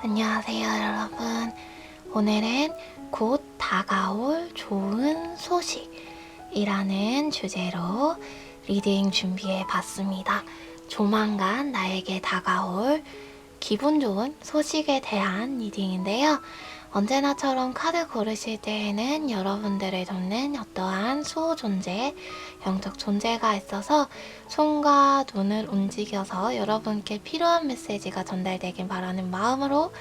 안녕하세요, 여러분. 오늘은 곧 다가올 좋은 소식이라는 주제로 리딩 준비해 봤습니다. 조만간 나에게 다가올 기분 좋은 소식에 대한 리딩인데요. 언제나처럼 카드 고르실 때에는 여러분들을 돕는 어떠한 수호 존재, 영적 존재가 있어서 손과 눈을 움직여서 여러분께 필요한 메시지가 전달되길 바라는 마음으로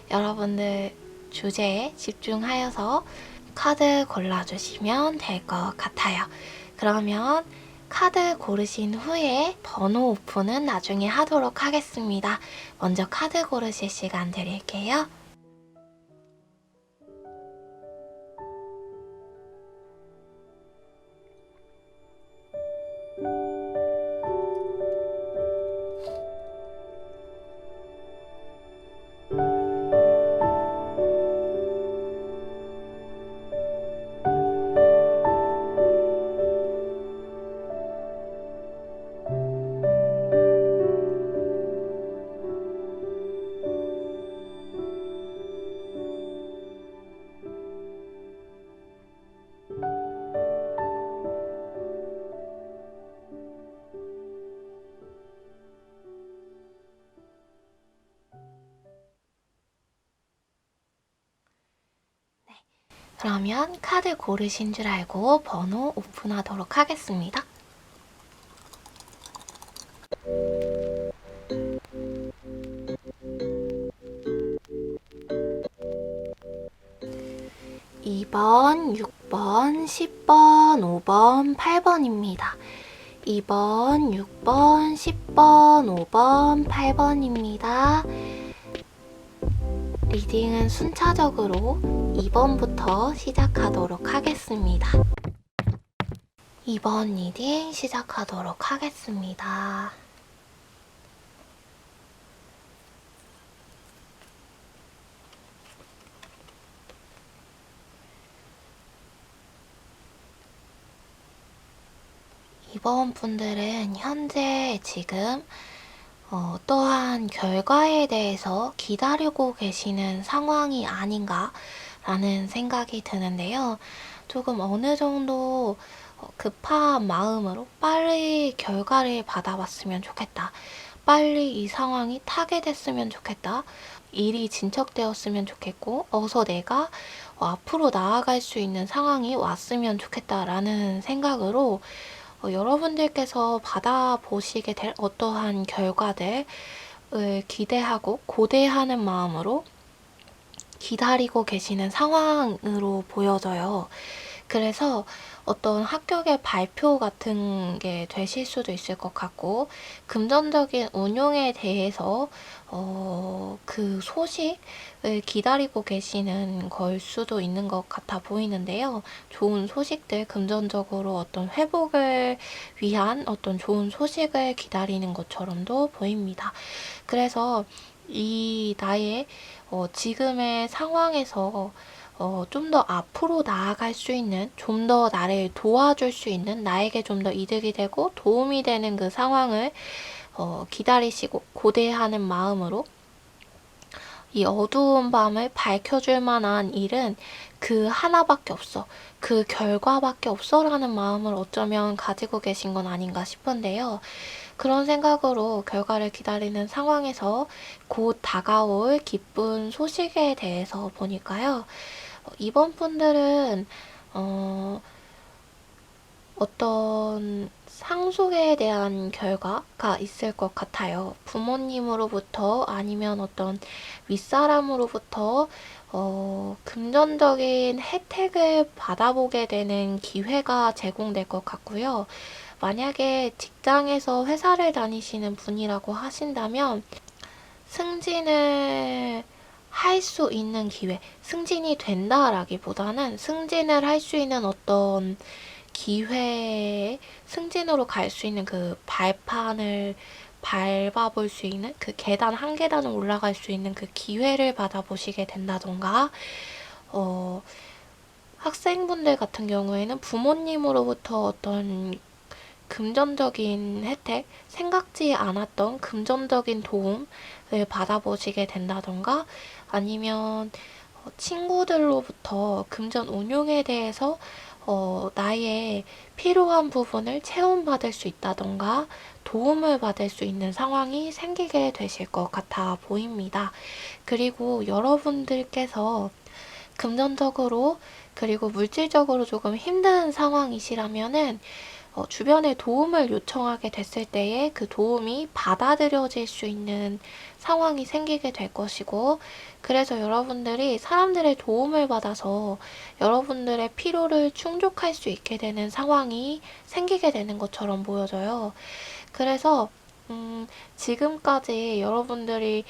여러분들 주제에 집중하여서 카드 골라주시면 될 것 같아요. 그러면 카드 고르신 후에 번호 오픈은 나중에 하도록 하겠습니다. 먼저 카드 고르실 시간 드릴게요. 그러면 카드 고르신 줄 알고 번호 오픈하도록 하겠습니다. 2번, 6번, 10번, 5번, 8번입니다. 2번, 6번, 10번, 5번, 8번입니다. 리딩은 순차적으로 2번부터 시작하도록 하겠습니다. 2번 리딩 시작하도록 하겠습니다. 이번 분들은 현재 지금 어떠한 결과에 대해서 기다리고 계시는 상황이 아닌가 라는 생각이 드는데요. 조금 어느 정도 급한 마음으로 빨리 결과를 받아봤으면 좋겠다. 빨리 이 상황이 타개됐으면 좋겠다. 일이 진척되었으면 좋겠고 어서 내가 앞으로 나아갈 수 있는 상황이 왔으면 좋겠다라는 생각으로 여러분들께서 받아보시게 될 어떠한 결과들을 기대하고 고대하는 마음으로 기다리고 계시는 상황으로 보여져요. 그래서 어떤 합격의 발표 같은 게 되실 수도 있을 것 같고 금전적인 운용에 대해서 그 소식을 기다리고 계시는 걸 수도 있는 것 같아 보이는데요. 좋은 소식들, 금전적으로 어떤 회복을 위한 어떤 좋은 소식을 기다리는 것처럼도 보입니다. 그래서 이 나의 지금의 상황에서 좀 더 앞으로 나아갈 수 있는, 좀 더 나를 도와줄 수 있는, 나에게 좀 더 이득이 되고 도움이 되는 그 상황을 기다리시고 고대하는 마음으로 이 어두운 밤을 밝혀줄 만한 일은 그 하나밖에 없어. 그 결과밖에 없어 라는 마음을 어쩌면 가지고 계신 건 아닌가 싶은데요. 그런 생각으로 결과를 기다리는 상황에서 곧 다가올 기쁜 소식에 대해서 보니까요. 이번 분들은 어떤 상속에 대한 결과가 있을 것 같아요. 부모님으로부터 아니면 어떤 윗사람으로부터 금전적인 혜택을 받아보게 되는 기회가 제공될 것 같고요. 만약에 직장에서 회사를 다니시는 분이라고 하신다면 승진을 할 수 있는 기회, 승진이 된다라기보다는 승진을 할 수 있는 어떤 기회에 승진으로 갈 수 있는 그 발판을 밟아볼 수 있는 그 계단 한 계단을 올라갈 수 있는 그 기회를 받아보시게 된다던가 학생분들 같은 경우에는 부모님으로부터 어떤 금전적인 혜택, 생각지 않았던 금전적인 도움을 받아보시게 된다던가 아니면 친구들로부터 금전 운용에 대해서 나의 필요한 부분을 체험받을 수 있다던가 도움을 받을 수 있는 상황이 생기게 되실 것 같아 보입니다. 그리고 여러분들께서 금전적으로 그리고 물질적으로 조금 힘든 상황이시라면은 주변에 도움을 요청하게 됐을 때에 그 도움이 받아들여질 수 있는 상황이 생기게 될 것이고, 그래서 여러분들이 사람들의 도움을 받아서 여러분들의 필요를 충족할 수 있게 되는 상황이 생기게 되는 것처럼 보여져요. 그래서 지금까지 여러분들이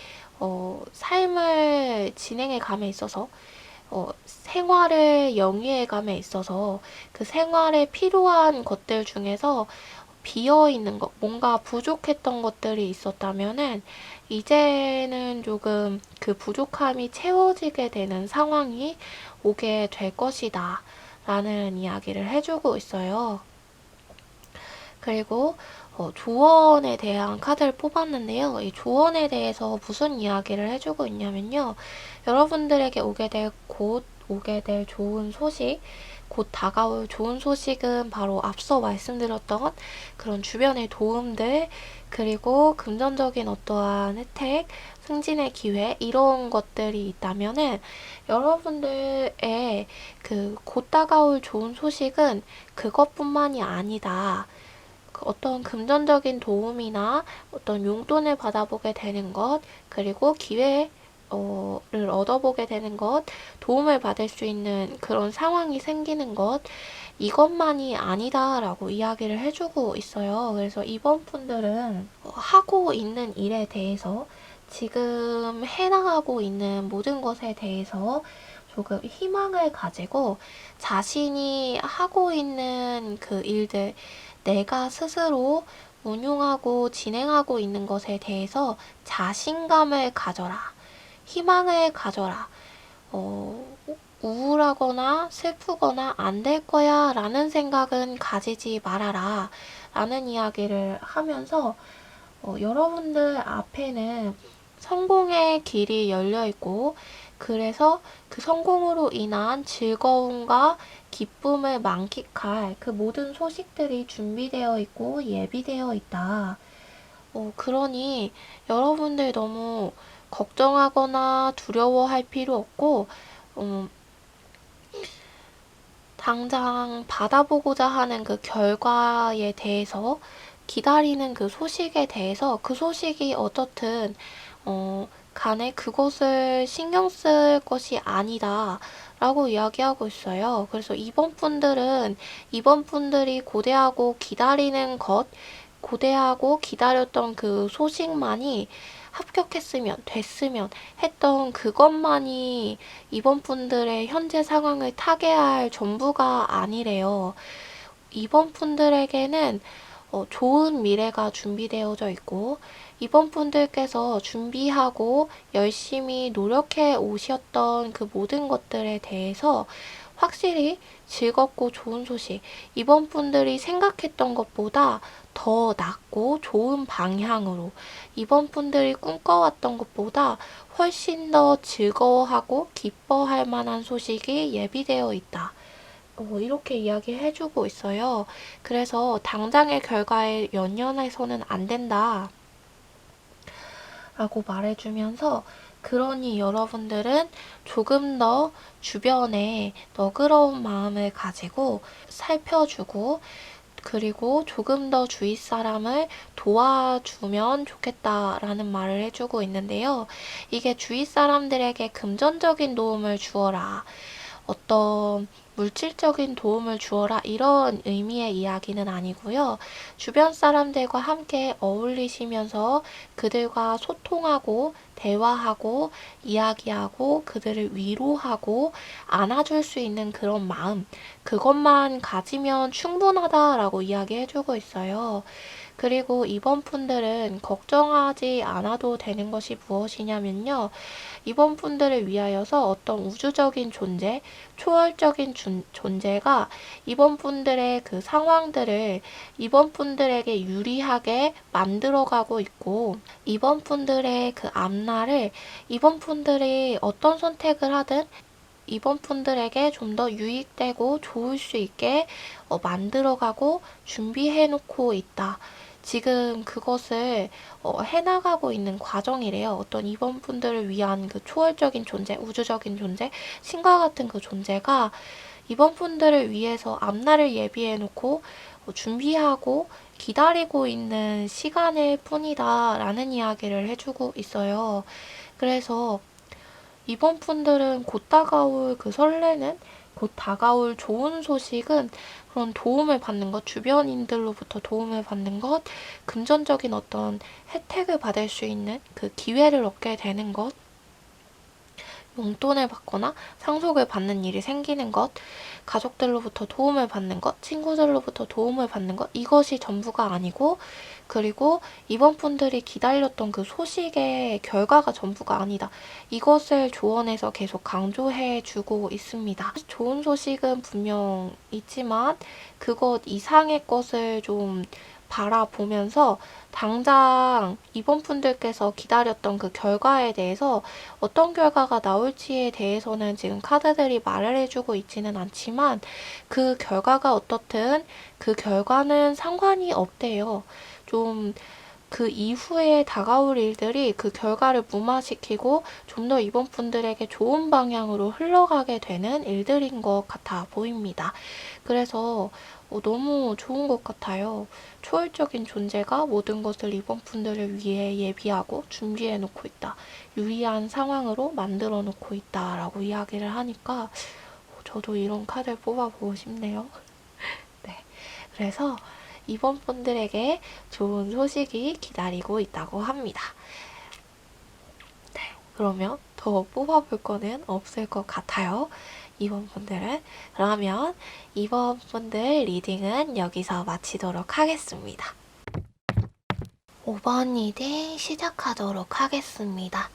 삶을 진행해 감에 있어서 생활을 영위해 감에 있어서 그 생활에 필요한 것들 중에서 비어 있는 것, 뭔가 부족했던 것들이 있었다면은 이제는 조금 그 부족함이 채워지게 되는 상황이 오게 될 것이다. 라는 이야기를 해주고 있어요. 그리고 조언에 대한 카드를 뽑았는데요. 이 조언에 대해서 무슨 이야기를 해주고 있냐면요. 여러분들에게 오게 될 좋은 소식, 곧 다가올 좋은 소식은 바로 앞서 말씀드렸던 그런 주변의 도움들, 그리고 금전적인 어떠한 혜택, 승진의 기회, 이런 것들이 있다면은 여러분들의 그 곧 다가올 좋은 소식은 그것뿐만이 아니다. 어떤 금전적인 도움이나 어떤 용돈을 받아보게 되는 것, 그리고 기회를 얻어보게 되는 것, 도움을 받을 수 있는 그런 상황이 생기는 것, 이것만이 아니다라고 이야기를 해주고 있어요. 그래서 이번 분들은 하고 있는 일에 대해서 지금 해나가고 있는 모든 것에 대해서 조금 희망을 가지고 자신이 하고 있는 그 일들, 내가 스스로 운용하고 진행하고 있는 것에 대해서 자신감을 가져라. 희망을 가져라. 우울하거나 슬프거나 안 될 거야 라는 생각은 가지지 말아라. 라는 이야기를 하면서 여러분들 앞에는 성공의 길이 열려 있고, 그래서 그 성공으로 인한 즐거움과 기쁨을 만끽할 그 모든 소식들이 준비되어 있고 예비되어 있다. 그러니 여러분들 너무 걱정하거나 두려워할 필요 없고, 당장 받아보고자 하는 그 결과에 대해서 기다리는 그 소식에 대해서 그 소식이 어떻든 간에 그것을 신경 쓸 것이 아니다 라고 이야기하고 있어요. 그래서 이번 분들이 고대하고 기다리는 것, 고대하고 기다렸던 그 소식만이 합격했으면 됐으면 했던 그것만이 이번 분들의 현재 상황을 타개할 전부가 아니래요. 이번 분들에게는 좋은 미래가 준비되어져 있고, 이번 분들께서 준비하고 열심히 노력해 오셨던 그 모든 것들에 대해서 확실히 즐겁고 좋은 소식, 이번 분들이 생각했던 것보다 더 낫고 좋은 방향으로, 이번 분들이 꿈꿔왔던 것보다 훨씬 더 즐거워하고 기뻐할 만한 소식이 예비되어 있다. 이렇게 이야기해주고 있어요. 그래서 당장의 결과에 연연해서는 안 된다. 라고 말해주면서, 그러니 여러분들은 조금 더 주변에 너그러운 마음을 가지고 살펴주고, 그리고 조금 더 주위 사람을 도와주면 좋겠다라는 말을 해주고 있는데요. 이게 주위 사람들에게 금전적인 도움을 주어라. 어떤 물질적인 도움을 주어라 이런 의미의 이야기는 아니고요. 주변 사람들과 함께 어울리시면서 그들과 소통하고 대화하고 이야기하고 그들을 위로하고 안아줄 수 있는 그런 마음, 그것만 가지면 충분하다라고 이야기해주고 있어요. 그리고 이번 분들은 걱정하지 않아도 되는 것이 무엇이냐면요. 이번 분들을 위하여서 어떤 우주적인 존재, 초월적인 존재가 이번 분들의 그 상황들을 이번 분들에게 유리하게 만들어가고 있고, 이번 분들의 그 앞날을 이번 분들이 어떤 선택을 하든 이번 분들에게 좀 더 유익되고 좋을 수 있게 만들어가고 준비해놓고 있다. 지금 그것을 해나가고 있는 과정이래요. 어떤 이번 분들을 위한 그 초월적인 존재, 우주적인 존재, 신과 같은 그 존재가 이번 분들을 위해서 앞날을 예비해놓고 준비하고 기다리고 있는 시간일 뿐이다 라는 이야기를 해주고 있어요. 그래서 이번 분들은 곧 다가올 그 설레는 곧 다가올 좋은 소식은 그런 도움을 받는 것, 주변인들로부터 도움을 받는 것, 금전적인 어떤 혜택을 받을 수 있는 그 기회를 얻게 되는 것, 용돈을 받거나 상속을 받는 일이 생기는 것, 가족들로부터 도움을 받는 것, 친구들로부터 도움을 받는 것, 이것이 전부가 아니고, 그리고 이번 분들이 기다렸던 그 소식의 결과가 전부가 아니다. 이것을 조언해서 계속 강조해 주고 있습니다. 좋은 소식은 분명 있지만 그것 이상의 것을 좀 바라보면서 당장 이번 분들께서 기다렸던 그 결과에 대해서 어떤 결과가 나올지에 대해서는 지금 카드들이 말을 해주고 있지는 않지만 그 결과가 어떻든 그 결과는 상관이 없대요. 좀 그 이후에 다가올 일들이 그 결과를 무마시키고 좀 더 이번 분들에게 좋은 방향으로 흘러가게 되는 일들인 것 같아 보입니다. 그래서 너무 좋은 것 같아요. 초월적인 존재가 모든 것을 이번 분들을 위해 예비하고 준비해 놓고 있다. 유리한 상황으로 만들어 놓고 있다라고 이야기를 하니까 저도 이런 카드를 뽑아보고 싶네요. 네. 그래서 이번 분들에게 좋은 소식이 기다리고 있다고 합니다. 네. 그러면 더 뽑아볼 거는 없을 것 같아요. 이번 분들은. 그러면 이번 분들 리딩은 여기서 마치도록 하겠습니다. 5번 리딩 시작하도록 하겠습니다.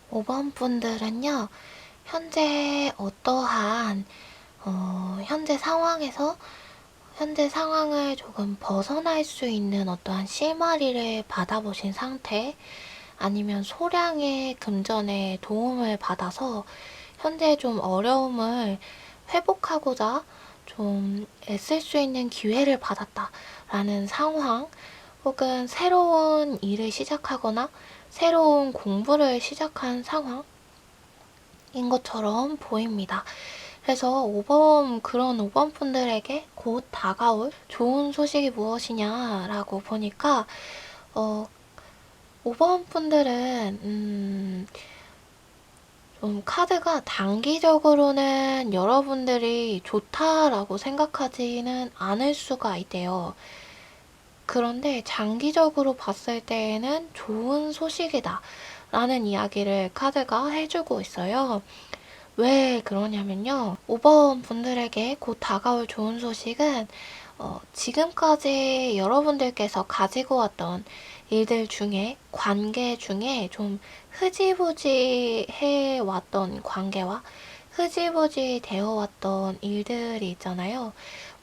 5번 분들은요, 현재 어떠한 현재 상황에서 현재 상황을 조금 벗어날 수 있는 어떠한 실마리를 받아보신 상태, 아니면 소량의 금전의 도움을 받아서 현재 좀 어려움을 회복하고자 좀 애쓸 수 있는 기회를 받았다라는 상황, 혹은 새로운 일을 시작하거나 새로운 공부를 시작한 상황인 것처럼 보입니다. 그래서 그런 5번 분들에게 곧 다가올 좋은 소식이 무엇이냐라고 보니까 5번 분들은 좀 카드가 단기적으로는 여러분들이 좋다라고 생각하지는 않을 수가 있대요. 그런데 장기적으로 봤을 때에는 좋은 소식이다 라는 이야기를 카드가 해주고 있어요. 왜 그러냐면요. 5번 분들에게 곧 다가올 좋은 소식은 지금까지 여러분들께서 가지고 왔던 일들 중에, 관계 중에 좀 흐지부지 해왔던 관계와 흐지부지 되어 왔던 일들이 있잖아요.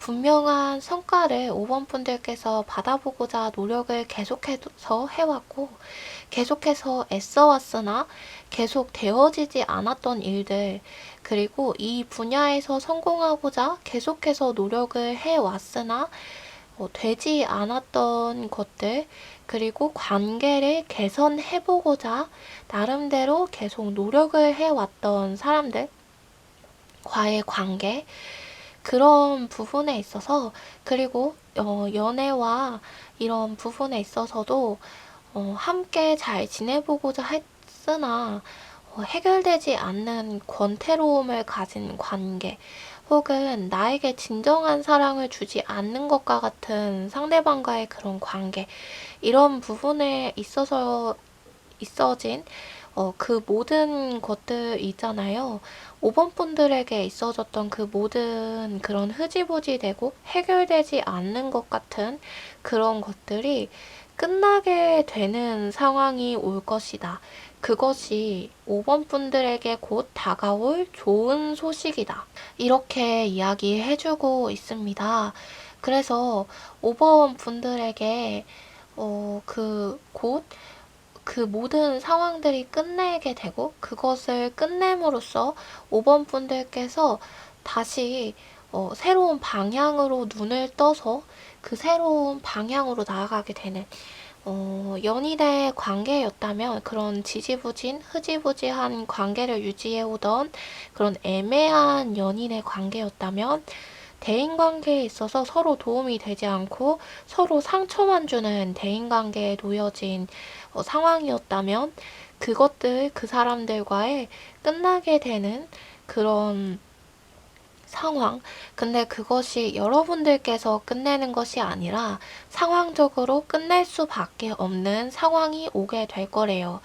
분명한 성과를 5번 분들께서 받아보고자 노력을 계속해서 해왔고, 계속해서 애써왔으나 계속 되어지지 않았던 일들, 그리고 이 분야에서 성공하고자 계속해서 노력을 해왔으나 되지 않았던 것들, 그리고 관계를 개선해보고자 나름대로 계속 노력을 해왔던 사람들 과의 관계, 그런 부분에 있어서, 그리고 연애와 이런 부분에 있어서도 함께 잘 지내보고자 했으나 해결되지 않는 권태로움을 가진 관계, 혹은 나에게 진정한 사랑을 주지 않는 것과 같은 상대방과의 그런 관계, 이런 부분에 있어진 그 모든 것들 있잖아요. 5번 분들에게 있어졌던 그 모든 그런 흐지부지 되고 해결되지 않는 것 같은 그런 것들이 끝나게 되는 상황이 올 것이다. 그것이 5번 분들에게 곧 다가올 좋은 소식이다. 이렇게 이야기해주고 있습니다. 그래서 5번 분들에게 그 모든 상황들이 끝내게 되고 그것을 끝냄으로써 5번 분들께서 다시 새로운 방향으로 눈을 떠서 그 새로운 방향으로 나아가게 되는 연인의 관계였다면 그런 지지부진, 흐지부지한 관계를 유지해오던 그런 애매한 연인의 관계였다면 대인관계에 있어서 서로 도움이 되지 않고 서로 상처만 주는 대인관계에 놓여진 상황이었다면 그 사람들과의 끝나게 되는 그런 상황. 근데 그것이 여러분들께서 끝내는 것이 아니라 상황적으로 끝낼 수밖에 없는 상황이 오게 될 거래요.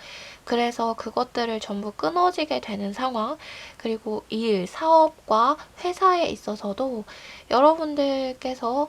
그래서 그것들을 전부 끊어지게 되는 상황, 그리고 일, 사업과 회사에 있어서도 여러분들께서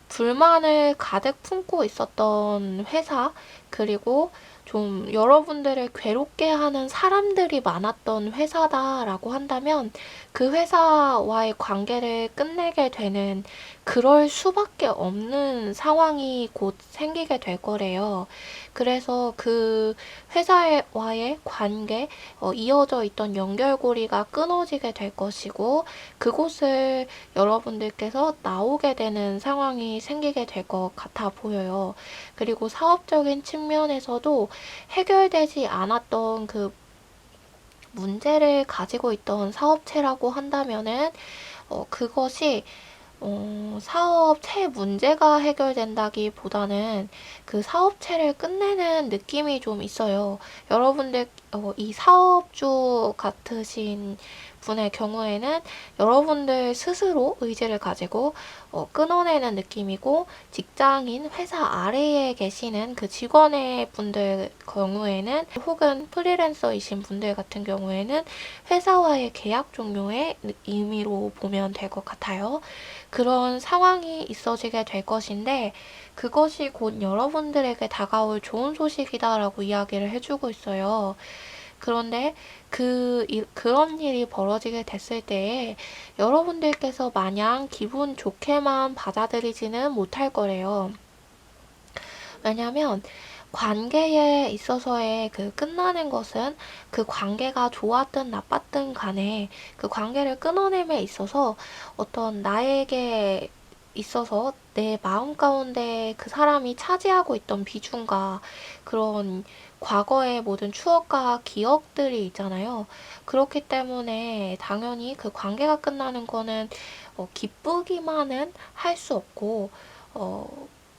불만을 가득 품고 있었던 회사, 그리고 좀 여러분들을 괴롭게 하는 사람들이 많았던 회사다라고 한다면 그 회사와의 관계를 끝내게 되는 그럴 수밖에 없는 상황이 곧 생기게 될 거래요. 그래서 그 회사와의 관계, 이어져 있던 연결고리가 끊어지게 될 것이고 그곳을 여러분들께서 나오게 되는 상황이 생기게 될 것 같아 보여요. 그리고 사업적인 측면에서도 해결되지 않았던 그 문제를 가지고 있던 사업체라고 한다면은 그것이 사업체 문제가 해결된다기보다는 그 사업체를 끝내는 느낌이 좀 있어요. 여러분들 이 사업주 같으신 분의 경우에는 여러분들 스스로 의지를 가지고 끊어내는 느낌이고, 직장인 회사 아래에 계시는 그 직원의 분들 경우에는, 혹은 프리랜서이신 분들 같은 경우에는 회사와의 계약 종료의 의미로 보면 될 것 같아요. 그런 상황이 있어지게 될 것인데 그것이 곧 여러분들에게 다가올 좋은 소식이다라고 이야기를 해주고 있어요. 그런데 그런 일이 벌어지게 됐을 때에 여러분들께서 마냥 기분 좋게만 받아들이지는 못할 거래요. 왜냐면 관계에 있어서의 그 끝나는 것은 그 관계가 좋았든 나빴든 간에 그 관계를 끊어냄에 있어서 어떤 나에게 있어서 내 마음 가운데 그 사람이 차지하고 있던 비중과 그런 과거의 모든 추억과 기억들이 있잖아요. 그렇기 때문에 당연히 그 관계가 끝나는 거는 기쁘기만은 할 수 없고,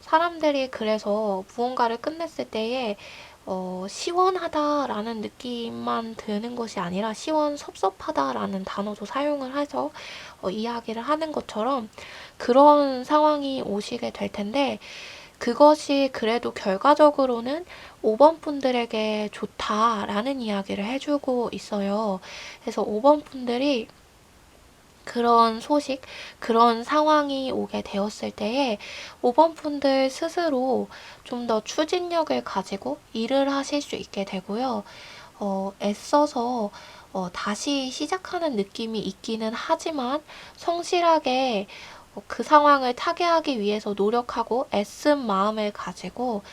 사람들이 그래서 무언가를 끝냈을 때에 시원하다라는 느낌만 드는 것이 아니라 시원섭섭하다라는 단어도 사용을 해서 이야기를 하는 것처럼 그런 상황이 오시게 될 텐데, 그것이 그래도 결과적으로는 5번 분들에게 좋다라는 이야기를 해주고 있어요. 그래서 5번 분들이 그런 소식, 그런 상황이 오게 되었을 때에 5번 분들 스스로 좀 더 추진력을 가지고 일을 하실 수 있게 되고요. 애써서 다시 시작하는 느낌이 있기는 하지만 성실하게 그 상황을 타개하기 위해서 노력하고 애쓴 마음을 가지고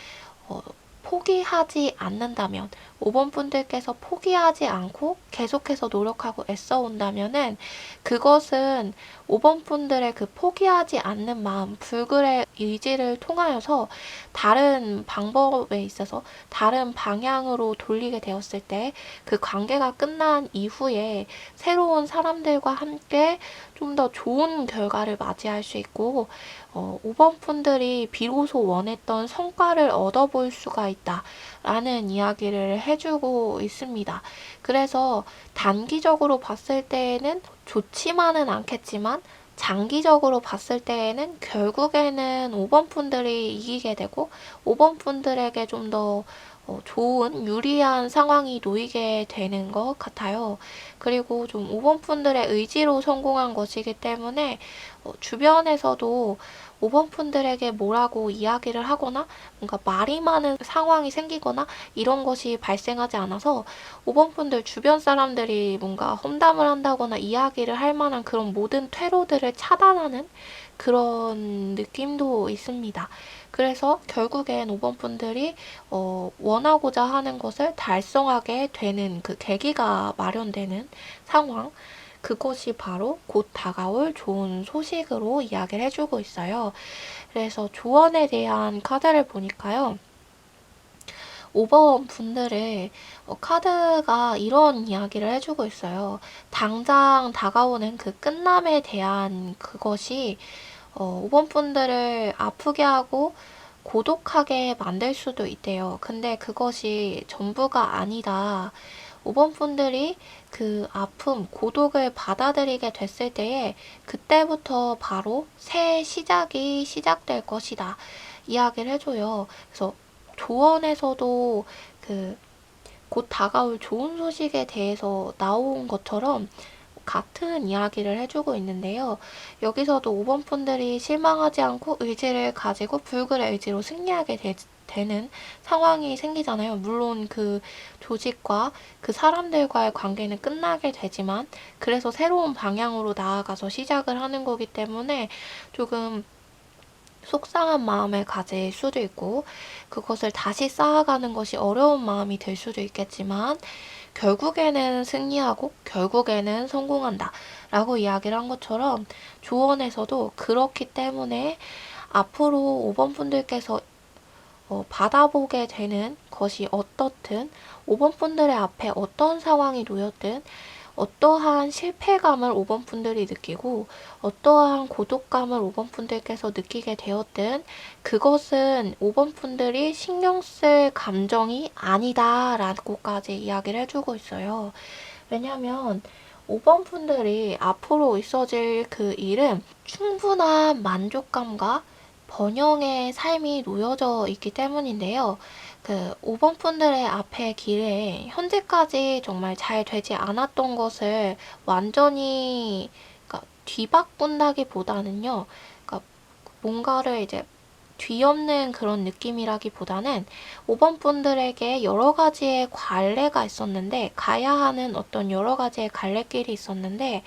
어, 포기하지 않는다면, 5번 분들께서 포기하지 않고 계속해서 노력하고 애써 온다면은 그것은 5번 분들의 그 포기하지 않는 마음, 불굴의 의지를 통하여서 다른 방법에 있어서 다른 방향으로 돌리게 되었을 때 그 관계가 끝난 이후에 새로운 사람들과 함께 좀 더 좋은 결과를 맞이할 수 있고, 5번 분들이 비로소 원했던 성과를 얻어볼 수가 있다라는 이야기를 해주고 있습니다. 그래서 단기적으로 봤을 때에는 좋지만은 않겠지만 장기적으로 봤을 때에는 결국에는 5번 분들이 이기게 되고 5번 분들에게 좀 더 좋은 유리한 상황이 놓이게 되는 것 같아요. 그리고 좀 5번 분들의 의지로 성공한 것이기 때문에 주변에서도 5번 분들에게 뭐라고 이야기를 하거나 뭔가 말이 많은 상황이 생기거나 이런 것이 발생하지 않아서 5번 분들 주변 사람들이 뭔가 험담을 한다거나 이야기를 할 만한 그런 모든 퇴로들을 차단하는 그런 느낌도 있습니다. 그래서 결국엔 5번 분들이 원하고자 하는 것을 달성하게 되는 그 계기가 마련되는 상황, 그것이 바로 곧 다가올 좋은 소식으로 이야기를 해주고 있어요. 그래서 조언에 대한 카드를 보니까요. 5번 분들의 카드가 이런 이야기를 해주고 있어요. 당장 다가오는 그 끝남에 대한 그것이 5번 분들을 아프게 하고 고독하게 만들 수도 있대요. 근데 그것이 전부가 아니다. 5번 분들이 그 아픔, 고독을 받아들이게 됐을 때에 그때부터 바로 새 시작이 시작될 것이다. 이야기를 해줘요. 그래서 조언에서도 그 곧 다가올 좋은 소식에 대해서 나온 것처럼 같은 이야기를 해주고 있는데요. 여기서도 5번 분들이 실망하지 않고 의지를 가지고 불굴의 의지로 승리하게 되는 상황이 생기잖아요. 물론 그 조직과 그 사람들과의 관계는 끝나게 되지만 그래서 새로운 방향으로 나아가서 시작을 하는 거기 때문에 조금 속상한 마음을 가질 수도 있고 그것을 다시 쌓아가는 것이 어려운 마음이 들 수도 있겠지만 결국에는 승리하고 결국에는 성공한다 라고 이야기를 한 것처럼 조언에서도 그렇기 때문에 앞으로 5번 분들께서 받아보게 되는 것이 어떻든 5번 분들의 앞에 어떤 상황이 놓였든 어떠한 실패감을 5번 분들이 느끼고 어떠한 고독감을 5번 분들께서 느끼게 되었든 그것은 5번 분들이 신경 쓸 감정이 아니다 라고까지 이야기를 해주고 있어요. 왜냐면 5번 분들이 앞으로 있어질 그 일은 충분한 만족감과 번영의 삶이 놓여져 있기 때문인데요. 그 5번 분들의 앞에 길에 현재까지 정말 잘 되지 않았던 것을 완전히 그러니까 뒤바꾼다기보다는요. 그러니까 뭔가를 이제 뒤엎는 그런 느낌이라기보다는 5번 분들에게 여러 가지의 관례가 있었는데 가야 하는 어떤 여러 가지의 갈래길이 있었는데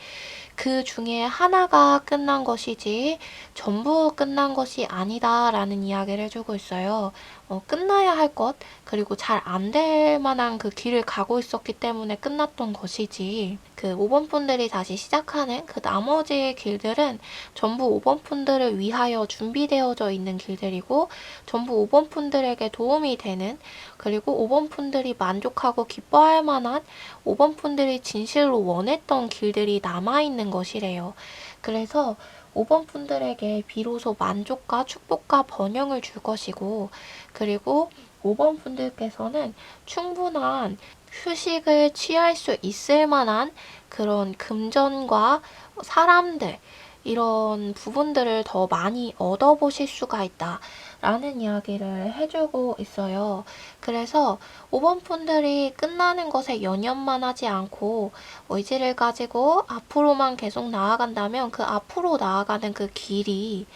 그 중에 하나가 끝난 것이지 전부 끝난 것이 아니다라는 이야기를 해주고 있어요. 끝나야 할 것, 그리고 잘 안 될 만한 그 길을 가고 있었기 때문에 끝났던 것이지. 그 5번 분들이 다시 시작하는 그 나머지 길들은 전부 5번 분들을 위하여 준비되어져 있는 길들이고 전부 5번 분들에게 도움이 되는 그리고 5번 분들이 만족하고 기뻐할 만한 5번 분들이 진실로 원했던 길들이 남아있는 것이래요. 그래서 5번 분들에게 비로소 만족과 축복과 번영을 줄 것이고 그리고 5번 분들께서는 충분한 휴식을 취할 수 있을 만한 그런 금전과 사람들 이런 부분들을 더 많이 얻어보실 수가 있다. 라는 이야기를 해주고 있어요. 그래서 5번 분들이 끝나는 것에 연연만 하지 않고 의지를 가지고 앞으로만 계속 나아간다면 그 앞으로 나아가는 그 길이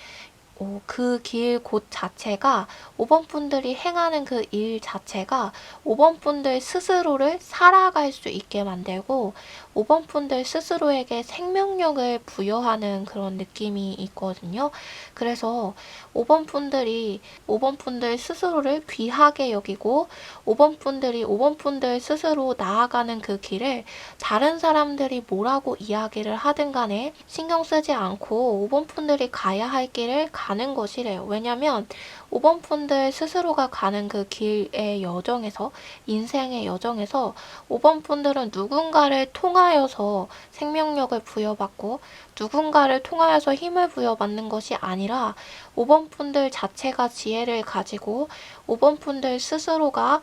그 길 곳 자체가 5번 분들이 행하는 그 일 자체가 5번 분들 스스로를 살아갈 수 있게 만들고 5번 분들 스스로에게 생명력을 부여하는 그런 느낌이 있거든요. 그래서 5번 분들이 5번 분들 스스로를 귀하게 여기고 5번 분들이 5번 분들 스스로 나아가는 그 길을 다른 사람들이 뭐라고 이야기를 하든 간에 신경 쓰지 않고 5번 분들이 가야 할 길을 가는 것이래요. 왜냐면 5번 분들 스스로가 가는 그 길의 여정에서 인생의 여정에서 5번 분들은 누군가를 통하여서 생명력을 부여받고 누군가를 통하여서 힘을 부여받는 것이 아니라 5번 분들 자체가 지혜를 가지고 5번 분들 스스로가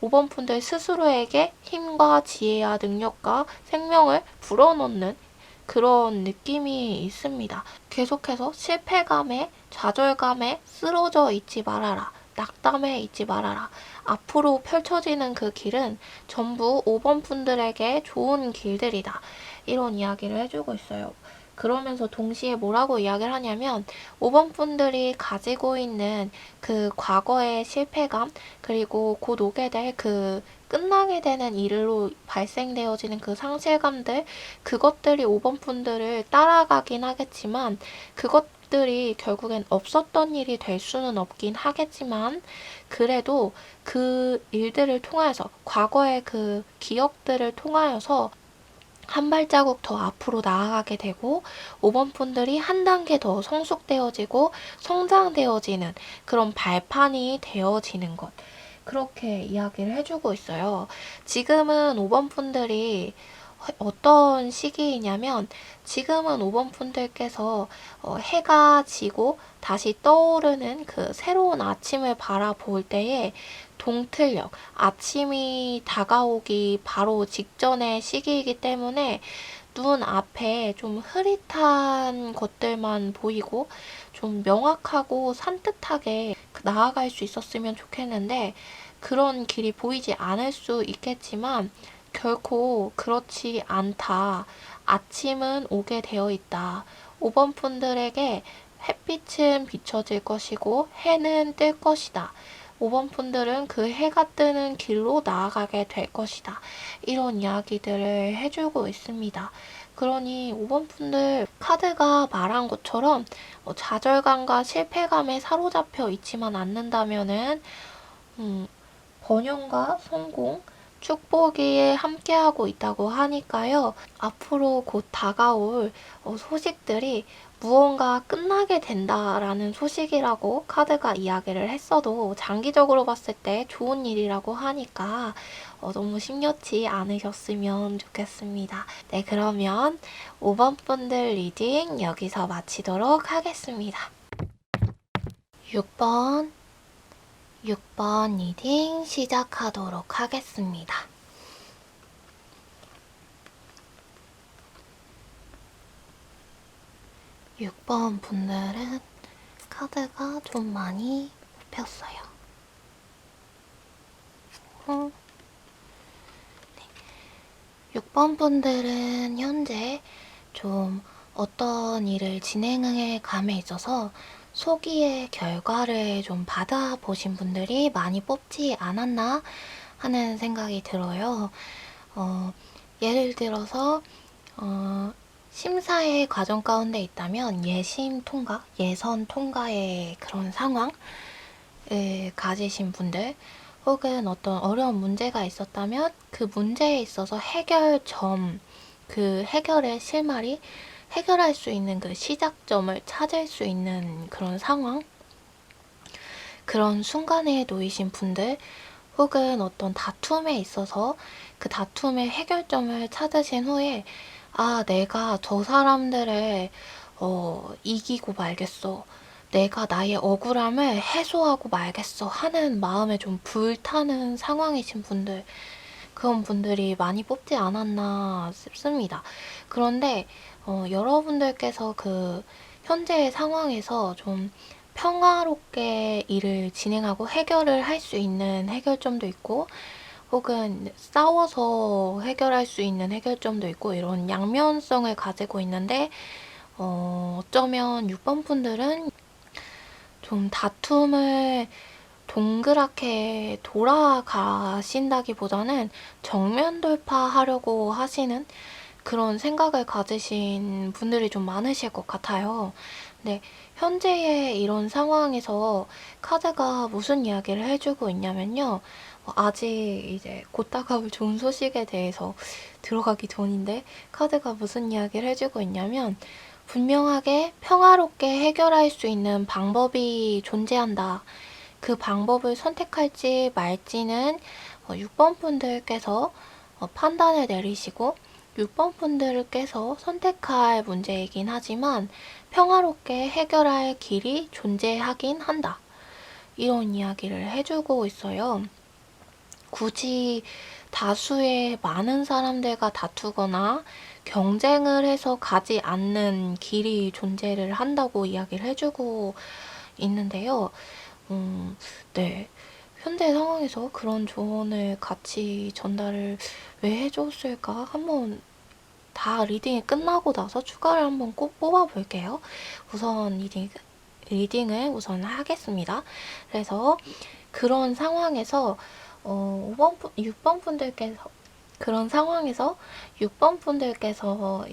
5번 분들 스스로에게 힘과 지혜와 능력과 생명을 불어넣는 그런 느낌이 있습니다. 계속해서 실패감에, 좌절감에 쓰러져 있지 말아라. 낙담해 있지 말아라. 앞으로 펼쳐지는 그 길은 전부 5번 분들에게 좋은 길들이다. 이런 이야기를 해주고 있어요. 그러면서 동시에 뭐라고 이야기를 하냐면 5번 분들이 가지고 있는 그 과거의 실패감, 그리고 곧 오게 될 그 끝나게 되는 일로 발생되어지는 그 상실감들, 그것들이 5번 분들을 따라가긴 하겠지만 그것들이 결국엔 없었던 일이 될 수는 없긴 하겠지만, 그래도 그 일들을 통하여서, 과거의 그 기억들을 통하여서 한 발자국 더 앞으로 나아가게 되고 5번 분들이 한 단계 더 성숙되어지고 성장되어지는 그런 발판이 되어지는 것, 그렇게 이야기를 해주고 있어요. 지금은 5번 분들이 어떤 시기이냐면, 지금은 5번 분들께서 해가 지고 다시 떠오르는 그 새로운 아침을 바라볼 때에 동틀력, 아침이 다가오기 바로 직전의 시기이기 때문에 눈 앞에 좀 흐릿한 것들만 보이고 좀 명확하고 산뜻하게 나아갈 수 있었으면 좋겠는데, 그런 길이 보이지 않을 수 있겠지만 결코 그렇지 않다. 아침은 오게 되어 있다. 5번 분들에게 햇빛은 비춰질 것이고 해는 뜰 것이다. 5번 분들은 그 해가 뜨는 길로 나아가게 될 것이다. 이런 이야기들을 해주고 있습니다. 그러니 5번 분들 카드가 말한 것처럼 좌절감과 실패감에 사로잡혀 있지만 않는다면은 번영과 성공, 축복이 함께하고 있다고 하니까요. 앞으로 곧 다가올 소식들이 무언가 끝나게 된다라는 소식이라고 카드가 이야기를 했어도 장기적으로 봤을 때 좋은 일이라고 하니까 너무 심려치 않으셨으면 좋겠습니다. 네, 그러면 5번 분들 리딩 여기서 마치도록 하겠습니다. 6번 리딩 시작하도록 하겠습니다. 6번 분들은 카드가 좀 많이 뽑혔어요. 네. 6번 분들은 현재 좀 어떤 일을 진행해 감에 있어서 소기의 결과를 좀 받아보신 분들이 많이 뽑지 않았나 하는 생각이 들어요. 예를 들어서 심사의 과정 가운데 있다면 예심 통과, 예선 통과의 그런 상황을 가지신 분들, 혹은 어떤 어려운 문제가 있었다면 그 문제에 있어서 해결점, 그 해결의 실마리, 해결할 수 있는 그 시작점을 찾을 수 있는 그런 상황, 그런 순간에 놓이신 분들, 혹은 어떤 다툼에 있어서 그 다툼의 해결점을 찾으신 후에 내가 저 사람들을 이기고 말겠어, 내가 나의 억울함을 해소하고 말겠어 하는 마음에 좀 불타는 상황이신 분들, 그런 분들이 많이 뽑지 않았나 싶습니다. 그런데 여러분들께서 그 현재의 상황에서 좀 평화롭게 일을 진행하고 해결을 할 수 있는 해결점도 있고, 혹은 싸워서 해결할 수 있는 해결점도 있고, 이런 양면성을 가지고 있는데, 어쩌면 6번 분들은 좀 다툼을 동그랗게 돌아가신다기보다는 정면 돌파하려고 하시는 그런 생각을 가지신 분들이 좀 많으실 것 같아요. 근데 현재의 이런 상황에서 카드가 무슨 이야기를 해주고 있냐면요. 아직 이제 곧 다가올 좋은 소식에 대해서 들어가기 전인데, 카드가 무슨 이야기를 해주고 있냐면, 분명하게 평화롭게 해결할 수 있는 방법이 존재한다. 그 방법을 선택할지 말지는 6번 분들께서 판단을 내리시고 6번 분들께서 선택할 문제이긴 하지만 평화롭게 해결할 길이 존재하긴 한다. 이런 이야기를 해주고 있어요. 굳이 다수의 많은 사람들과 다투거나 경쟁을 해서 가지 않는 길이 존재를 한다고 이야기를 해주고 있는데요. 네. 현대 상황에서 그런 조언을 같이 전달을 왜 해줬을까? 한번 다 리딩이 끝나고 나서 추가를 한번 꼭 뽑아볼게요. 우선 리딩을 우선 하겠습니다. 그래서 그런 상황에서 6번 분들께서 그런 상황에서 6번 분들께서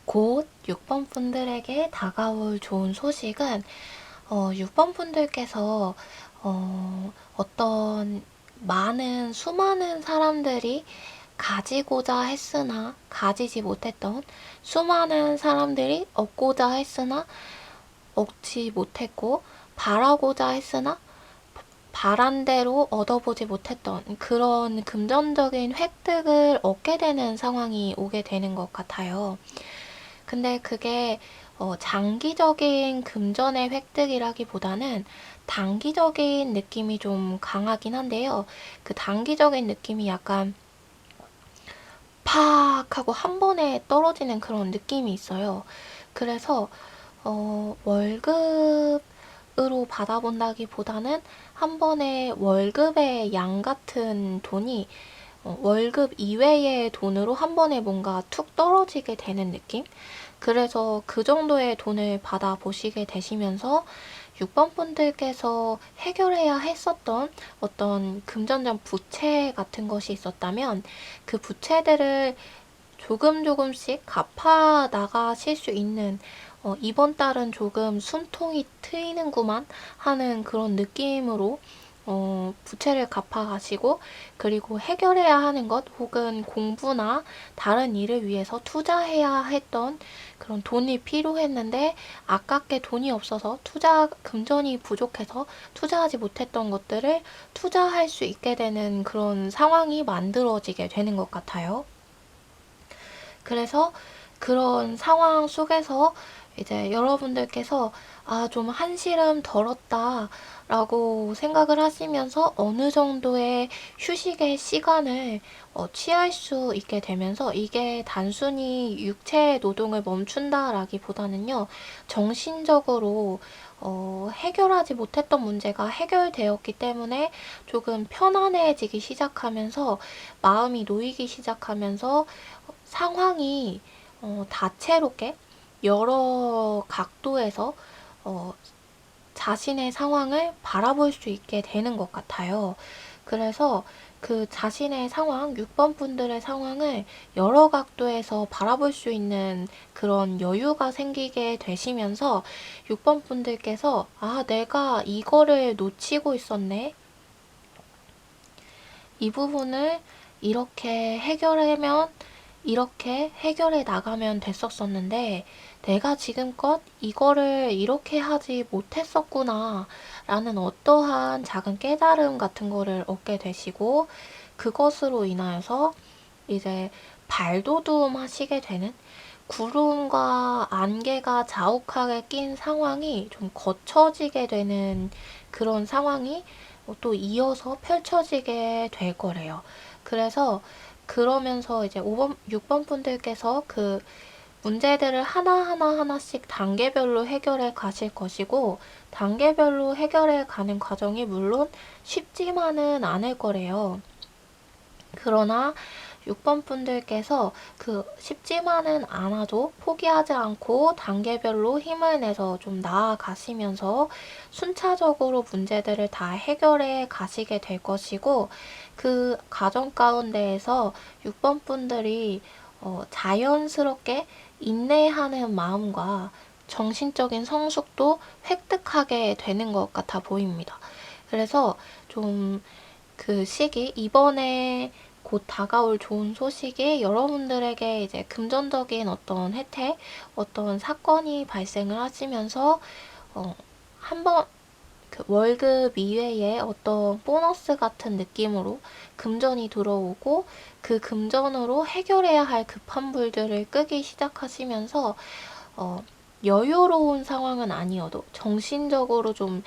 곧 6번 분들에게 다가올 좋은 소식은 6번 분들께서 어떤 수많은 사람들이 가지고자 했으나 가지지 못했던, 수많은 사람들이 얻고자 했으나 얻지 못했고, 바라고자 했으나 바란 대로 얻어보지 못했던 그런 금전적인 획득을 얻게 되는 상황이 오게 되는 것 같아요. 근데 그게 장기적인 금전의 획득이라기보다는 단기적인 느낌이 좀 강하긴 한데요. 그 단기적인 느낌이 약간 팍 하고 한 번에 떨어지는 그런 느낌이 있어요. 그래서 월급으로 받아본다기보다는 한 번에 월급의 양 같은 돈이 월급 이외의 돈으로 한 번에 뭔가 툭 떨어지게 되는 느낌? 그래서 그 정도의 돈을 받아보시게 되시면서 6번 분들께서 해결해야 했었던 어떤 금전적 부채 같은 것이 있었다면 그 부채들을 조금씩 갚아 나가실 수 있는 이번 달은 조금 숨통이 트이는구만 하는 그런 느낌으로 부채를 갚아가시고, 그리고 해결해야 하는 것 혹은 공부나 다른 일을 위해서 투자해야 했던 그런 돈이 필요했는데 아깝게 돈이 없어서 금전이 부족해서 투자하지 못했던 것들을 투자할 수 있게 되는 그런 상황이 만들어지게 되는 것 같아요. 그래서 그런 상황 속에서 이제 여러분들께서 좀 한시름 덜었다 라고 생각을 하시면서 어느 정도의 휴식의 시간을 취할 수 있게 되면서, 이게 단순히 육체 노동을 멈춘다 라기보다는요, 정신적으로 해결하지 못했던 문제가 해결되었기 때문에 조금 편안해지기 시작하면서 마음이 놓이기 시작하면서 상황이 다채롭게 여러 각도에서 자신의 상황을 바라볼 수 있게 되는 것 같아요. 그래서 그 자신의 상황, 6번 분들의 상황을 여러 각도에서 바라볼 수 있는 그런 여유가 생기게 되시면서 6번 분들께서 내가 이거를 놓치고 있었네. 이 부분을 이렇게 해결해 나가면 됐었었는데 내가 지금껏 이거를 이렇게 하지 못했었구나 라는 어떠한 작은 깨달음 같은 거를 얻게 되시고, 그것으로 인하여서 이제 발돋움 하시게 되는, 구름과 안개가 자욱하게 낀 상황이 좀 거쳐지게 되는 그런 상황이 또 이어서 펼쳐지게 될 거래요. 그래서 그러면서 이제 6번 분들께서 그 문제들을 하나씩 단계별로 해결해 가실 것이고, 단계별로 해결해 가는 과정이 물론 쉽지만은 않을 거래요. 그러나 6번 분들께서 쉽지만은 않아도 포기하지 않고 단계별로 힘을 내서 좀 나아가시면서 순차적으로 문제들을 다 해결해 가시게 될 것이고, 그 과정 가운데에서 6번 분들이 자연스럽게 인내하는 마음과 정신적인 성숙도 획득하게 되는 것 같아 보입니다. 그래서 좀 그 시기, 이번에 곧 다가올 좋은 소식이 여러분들에게 이제 금전적인 어떤 혜택, 어떤 사건이 발생을 하시면서 한번 월급 이외에 어떤 보너스 같은 느낌으로 금전이 들어오고, 그 금전으로 해결해야 할 급한 불들을 끄기 시작하시면서 여유로운 상황은 아니어도 정신적으로 좀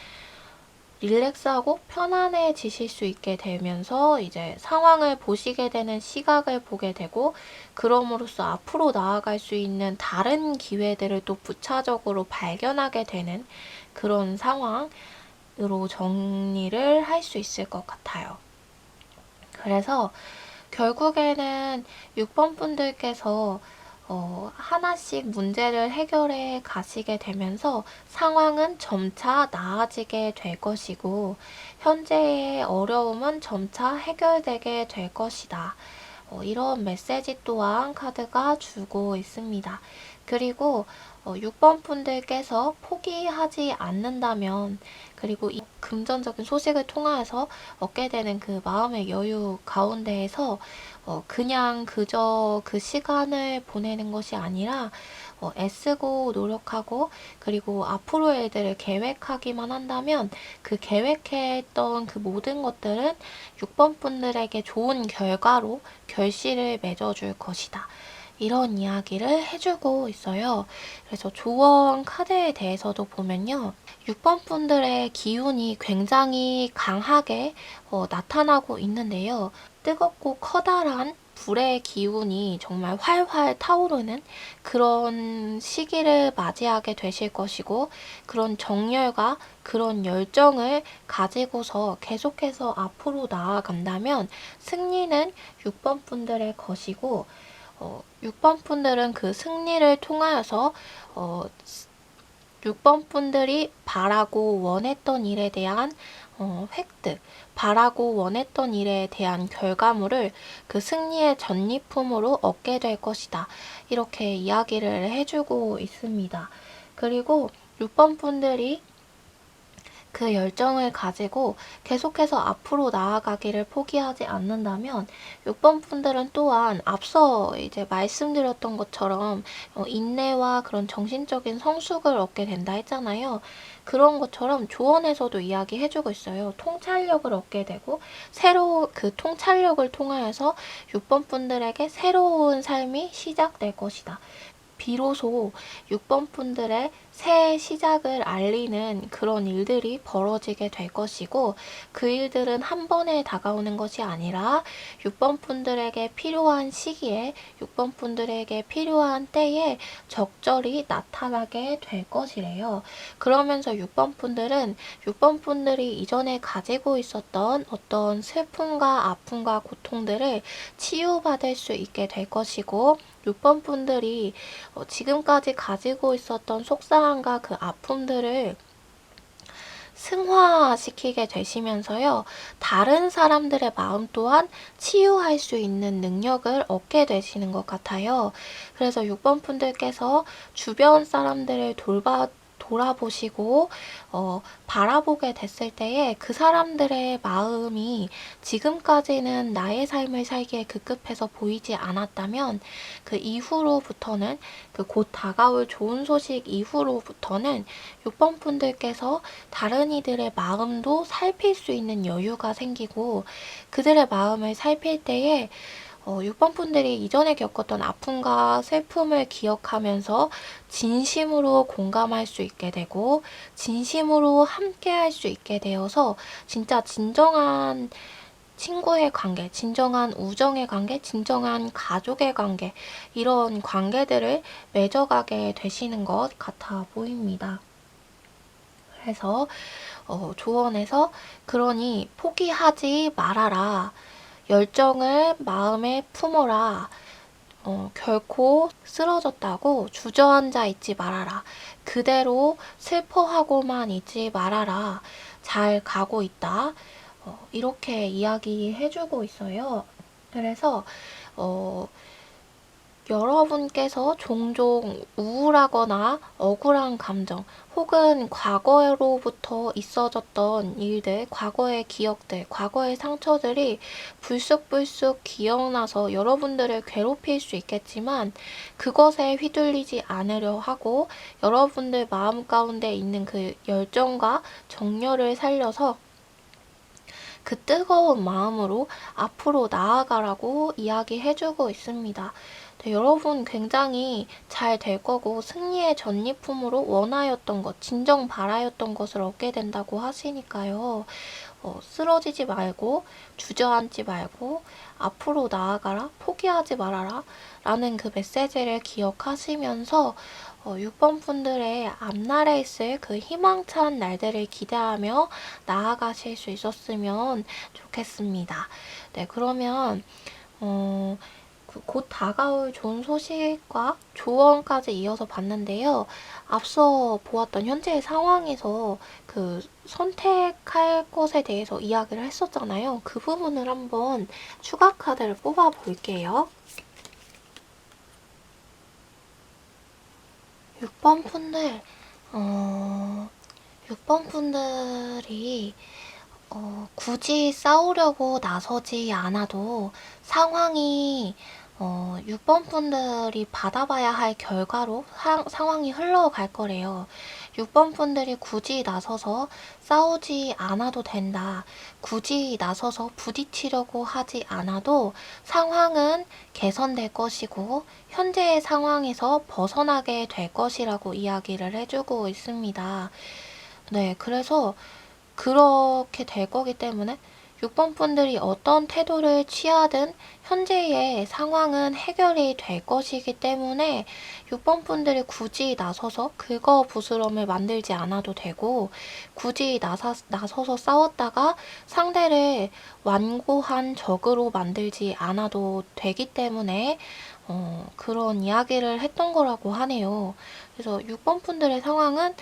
릴렉스하고 편안해지실 수 있게 되면서 이제 상황을 보시게 되는 시각을 보게 되고, 그럼으로써 앞으로 나아갈 수 있는 다른 기회들을 또 부차적으로 발견하게 되는 그런 상황으로 정리를 할 수 있을 것 같아요. 그래서 결국에는 6번 분들께서 하나씩 문제를 해결해 가시게 되면서 상황은 점차 나아지게 될 것이고, 현재의 어려움은 점차 해결되게 될 것이다. 이런 메시지 또한 카드가 주고 있습니다. 그리고 6번 분들께서 포기하지 않는다면, 그리고 이 금전적인 소식을 통하여서 얻게 되는 그 마음의 여유 가운데에서 그냥 그저 그 시간을 보내는 것이 아니라 애쓰고 노력하고, 그리고 앞으로의 일들을 계획하기만 한다면 그 계획했던 그 모든 것들은 6번 분들에게 좋은 결과로 결실을 맺어줄 것이다. 이런 이야기를 해주고 있어요. 그래서 조언 카드에 대해서도 보면요. 6번 분들의 기운이 굉장히 강하게 나타나고 있는데요. 뜨겁고 커다란 불의 기운이 정말 활활 타오르는 그런 시기를 맞이하게 되실 것이고, 그런 정열과 그런 열정을 가지고서 계속해서 앞으로 나아간다면 승리는 6번 분들의 것이고, 6번 분들은 그 승리를 통하여서 6번 분들이 바라고 원했던 일에 대한 획득, 바라고 원했던 일에 대한 결과물을 그 승리의 전리품으로 얻게 될 것이다. 이렇게 이야기를 해주고 있습니다. 그리고 6번 분들이 그 열정을 가지고 계속해서 앞으로 나아가기를 포기하지 않는다면 6번 분들은 또한 앞서 이제 말씀드렸던 것처럼 인내와 그런 정신적인 성숙을 얻게 된다 했잖아요. 그런 것처럼 조언에서도 이야기해주고 있어요. 통찰력을 얻게 되고, 그 통찰력을 통하여서 6번 분들에게 새로운 삶이 시작될 것이다. 비로소 6번 분들의 새 시작을 알리는 그런 일들이 벌어지게 될 것이고, 그 일들은 한 번에 다가오는 것이 아니라 6번 분들에게 필요한 시기에, 6번 분들에게 필요한 때에 적절히 나타나게 될 것이래요. 그러면서 6번 분들은 6번 분들이 이전에 가지고 있었던 어떤 슬픔과 아픔과 고통들을 치유받을 수 있게 될 것이고, 6번 분들이 지금까지 가지고 있었던 속상함과 그 아픔들을 승화시키게 되시면서요, 다른 사람들의 마음 또한 치유할 수 있는 능력을 얻게 되시는 것 같아요. 그래서 6번 분들께서 주변 사람들을 돌아보시고 바라보게 됐을 때에 그 사람들의 마음이 지금까지는 나의 삶을 살기에 급급해서 보이지 않았다면, 그 이후로부터는, 그 곧 다가올 좋은 소식 이후로부터는 6번 분들께서 다른 이들의 마음도 살필 수 있는 여유가 생기고, 그들의 마음을 살필 때에 6번 분들이 이전에 겪었던 아픔과 슬픔을 기억하면서 진심으로 공감할 수 있게 되고, 진심으로 함께 할 수 있게 되어서 진짜 진정한 친구의 관계, 진정한 우정의 관계, 진정한 가족의 관계, 이런 관계들을 맺어가게 되시는 것 같아 보입니다. 그래서 조언에서, 그러니 포기하지 말아라. 열정을 마음에 품어라. 결코 쓰러졌다고 주저앉아 있지 말아라. 그대로 슬퍼하고만 있지 말아라. 잘 가고 있다. 이렇게 이야기해주고 있어요. 그래서 여러분께서 종종 우울하거나 억울한 감정, 혹은 과거로부터 있어졌던 일들, 과거의 기억들, 과거의 상처들이 불쑥불쑥 기억나서 여러분들을 괴롭힐 수 있겠지만, 그것에 휘둘리지 않으려 하고 여러분들 마음 가운데 있는 그 열정과 정열을 살려서 그 뜨거운 마음으로 앞으로 나아가라고 이야기해주고 있습니다. 네, 여러분 굉장히 잘 될 거고 승리의 전리품으로 원하였던 것, 진정 바라였던 것을 얻게 된다고 하시니까요. 쓰러지지 말고 주저앉지 말고 앞으로 나아가라, 포기하지 말아라 라는 그 메시지를 기억하시면서 6번 분들의 앞날에 있을 그 희망찬 날들을 기대하며 나아가실 수 있었으면 좋겠습니다. 네, 그러면 곧 다가올 좋은 소식과 조언까지 이어서 봤는데요. 앞서 보았던 현재의 상황에서 그 선택할 것에 대해서 이야기를 했었잖아요. 그 부분을 한번 추가 카드를 뽑아 볼게요. 6번 분들, 6번 분들이 굳이 싸우려고 나서지 않아도 상황이 6번 분들이 받아봐야 할 결과로 상황이 흘러갈 거래요. 6번 분들이 굳이 나서서 싸우지 않아도 된다. 굳이 나서서 부딪히려고 하지 않아도 상황은 개선될 것이고 현재의 상황에서 벗어나게 될 것이라고 이야기를 해주고 있습니다. 네, 그래서 그렇게 될 거기 때문에 6번 분들이 어떤 태도를 취하든 현재의 상황은 해결이 될 것이기 때문에 6번 분들이 굳이 나서서 긁어 부스럼을 만들지 않아도 되고 굳이 나서서 싸웠다가 상대를 완고한 적으로 만들지 않아도 되기 때문에 그런 이야기를 했던 거라고 하네요. 그래서 6번 분들의 상황은